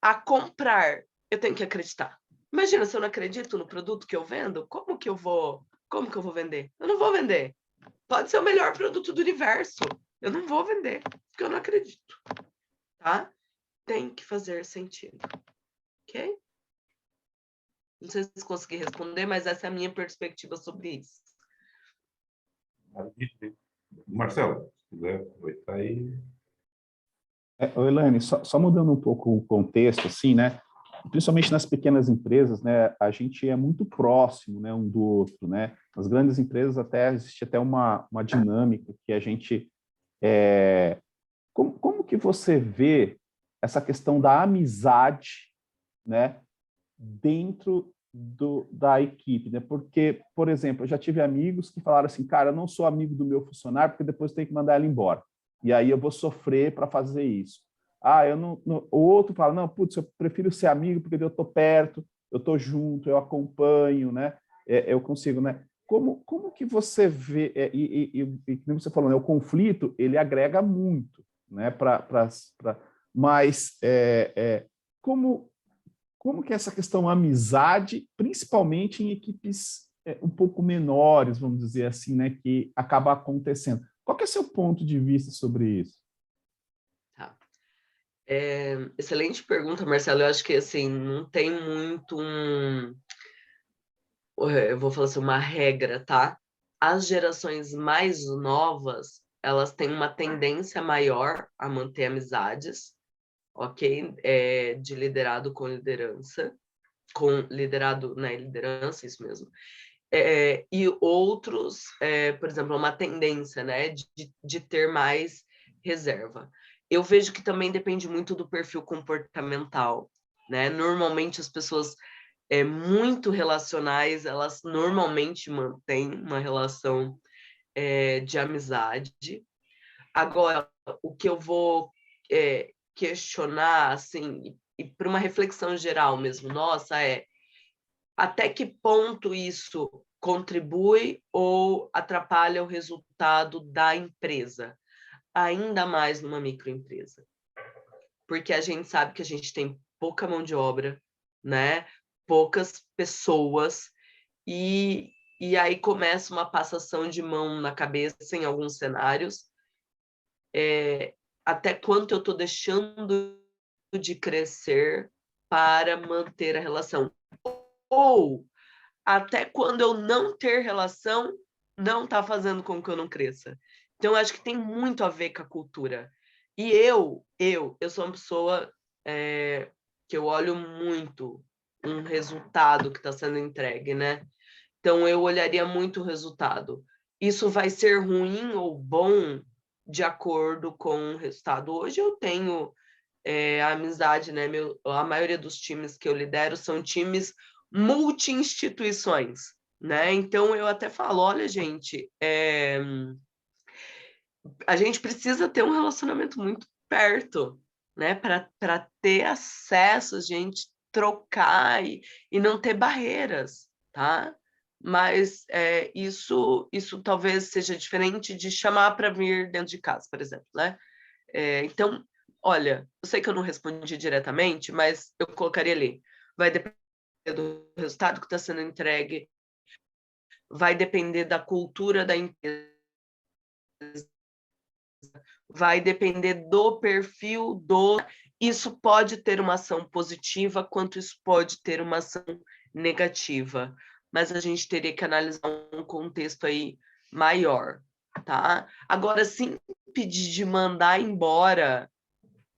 a comprar. Eu tenho que acreditar. Imagina se eu não acredito no produto que eu vendo, como que eu vou vender? Eu não vou vender. Pode ser o melhor produto do universo. Eu não vou vender, porque eu não acredito. Tá? Tem que fazer sentido. Ok? Não sei se consegui responder, mas essa é a minha perspectiva sobre isso. Marcelo, se quiser aproveitar aí. Elaine, só mudando um pouco o contexto, assim, né? Principalmente nas pequenas empresas, né? A gente é muito próximo, né, um do outro, né? Nas grandes empresas existe até uma dinâmica que a gente... Como que você vê essa questão da amizade, né, dentro da equipe, né? Porque, por exemplo, eu já tive amigos que falaram assim, cara, eu não sou amigo do meu funcionário porque depois eu tenho que mandar ele embora. E aí eu vou sofrer para fazer isso. Eu não, o outro fala, não, putz, eu prefiro ser amigo porque eu estou perto, eu estou junto, eu acompanho, né? Eu consigo, né? Como que você vê, como você falou, né, o conflito, ele agrega muito, né? Mas como que é essa questão amizade, principalmente em equipes um pouco menores, vamos dizer assim, né, que acaba acontecendo? Qual que é o seu ponto de vista sobre isso? Tá. Excelente pergunta, Marcelo. Eu acho que assim, não tem muito eu vou falar assim, uma regra, tá? As gerações mais novas, elas têm uma tendência maior a manter amizades, ok? De liderado com liderança, com liderado, né, liderança, isso mesmo. E outros, por exemplo, uma tendência, né, de ter mais reserva. Eu vejo que também depende muito do perfil comportamental, né? Normalmente as pessoas muito relacionais, elas normalmente mantêm uma relação de amizade. Agora, o que eu vou questionar, assim, e para uma reflexão geral mesmo, nossa, até que ponto isso contribui ou atrapalha o resultado da empresa, ainda mais numa microempresa. Porque a gente sabe que a gente tem pouca mão de obra, né? Poucas pessoas, e aí começa uma passação de mão na cabeça em alguns cenários. Até quanto eu estou deixando de crescer para manter a relação? Ou até quando eu não ter relação, não está fazendo com que eu não cresça. Então, eu acho que tem muito a ver com a cultura. E eu sou uma pessoa que eu olho muito um resultado que está sendo entregue, né? Então, eu olharia muito o resultado. Isso vai ser ruim ou bom de acordo com o resultado. Hoje eu tenho a amizade, né? A maioria dos times que eu lidero são times multi-instituições, né? Então, eu até falo, olha, gente, a gente precisa ter um relacionamento muito perto, né? Para ter acesso, a gente trocar e não ter barreiras, tá? Mas isso talvez seja diferente de chamar para vir dentro de casa, por exemplo, né? Então, olha, eu sei que eu não respondi diretamente, mas eu colocaria ali. Vai depender do resultado que está sendo entregue, vai depender da cultura da empresa, vai depender do perfil do. Isso pode ter uma ação positiva, quanto isso pode ter uma ação negativa. Mas a gente teria que analisar um contexto aí maior, tá? Agora, sim, pedir de mandar embora,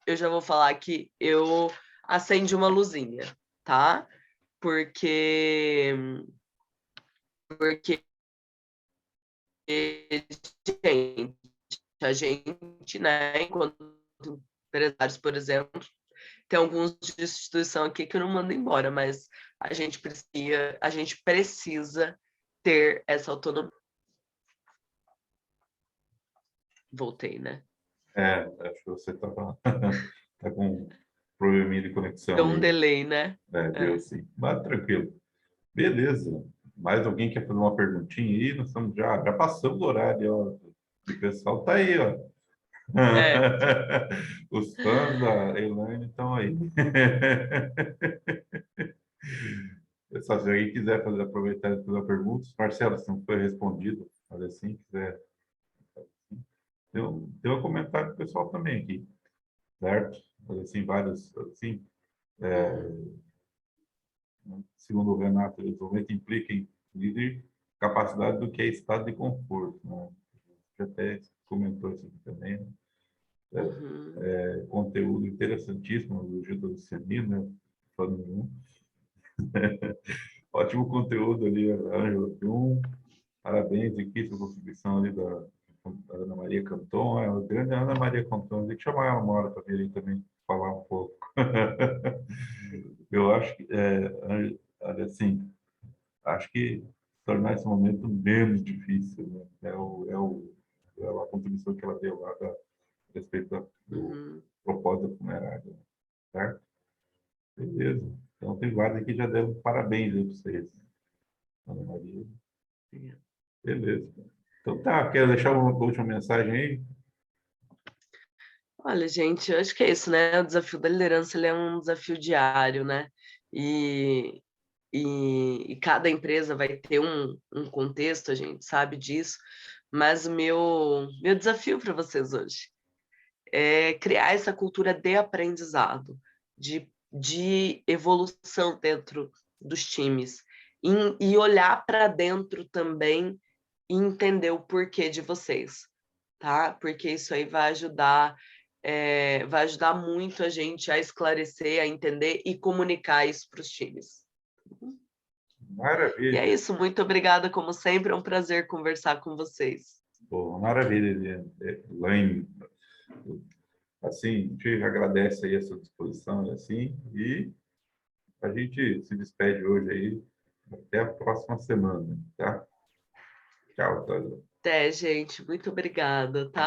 eu já vou falar que eu acende uma luzinha, tá? Porque gente, a gente, né, enquanto empresários, por exemplo, tem alguns de instituição aqui que eu não mando embora, mas a gente precisa ter essa autonomia. Voltei, né? Acho que você tá com um probleminha de conexão Deu um aí. delay, né? Deu sim. Mas tranquilo. Beleza. Mais alguém quer fazer uma perguntinha aí? Nós estamos já passamos do horário, ó. O pessoal tá aí, ó. É. Os fãs da Elaine estão aí. Pessoal, se alguém quiser aproveitar e fazer uma pergunta, Marcelo, se não foi respondido, mas assim, quiser. Tem um comentário do pessoal também aqui, certo? Mas assim, vários, assim, segundo o Renato, o desenvolvimento implica em líder capacidade do que é estado de conforto, né? Já até comentou isso aqui também, né? Conteúdo interessantíssimo do Gildo Luciani, né? Falando um. Ótimo conteúdo ali, Ângela Brum. Parabéns aqui pela contribuição ali da Ana Maria Canton. A grande Ana Maria Canton, tem que chamar ela uma hora para vir aí também falar um pouco. Eu acho que, assim, acho que tornar esse momento menos difícil, né? É a contribuição que ela deu lá a respeito do propósito da funerária, certo? Beleza. Então, tem vários aqui que já deram parabéns aí para vocês. Ana Maria. Beleza. Então tá, quero deixar uma última mensagem aí? Olha, gente, eu acho que é isso, né? O desafio da liderança, ele é um desafio diário, né? E, e cada empresa vai ter um contexto, a gente sabe disso, mas o meu desafio para vocês hoje é criar essa cultura de aprendizado, de evolução dentro dos times, e olhar para dentro também e entender o porquê de vocês, tá? Porque isso aí vai ajudar muito a gente a esclarecer, a entender e comunicar isso para os times. E é Maravilha. isso, muito obrigada, como sempre, é um prazer conversar com vocês. Pô, maravilha, Elaine. Assim, a gente agradece aí a sua disposição e assim, e a gente se despede hoje aí. Até a próxima semana, tá? Tchau, Tânia. Até, gente, muito obrigada, tá?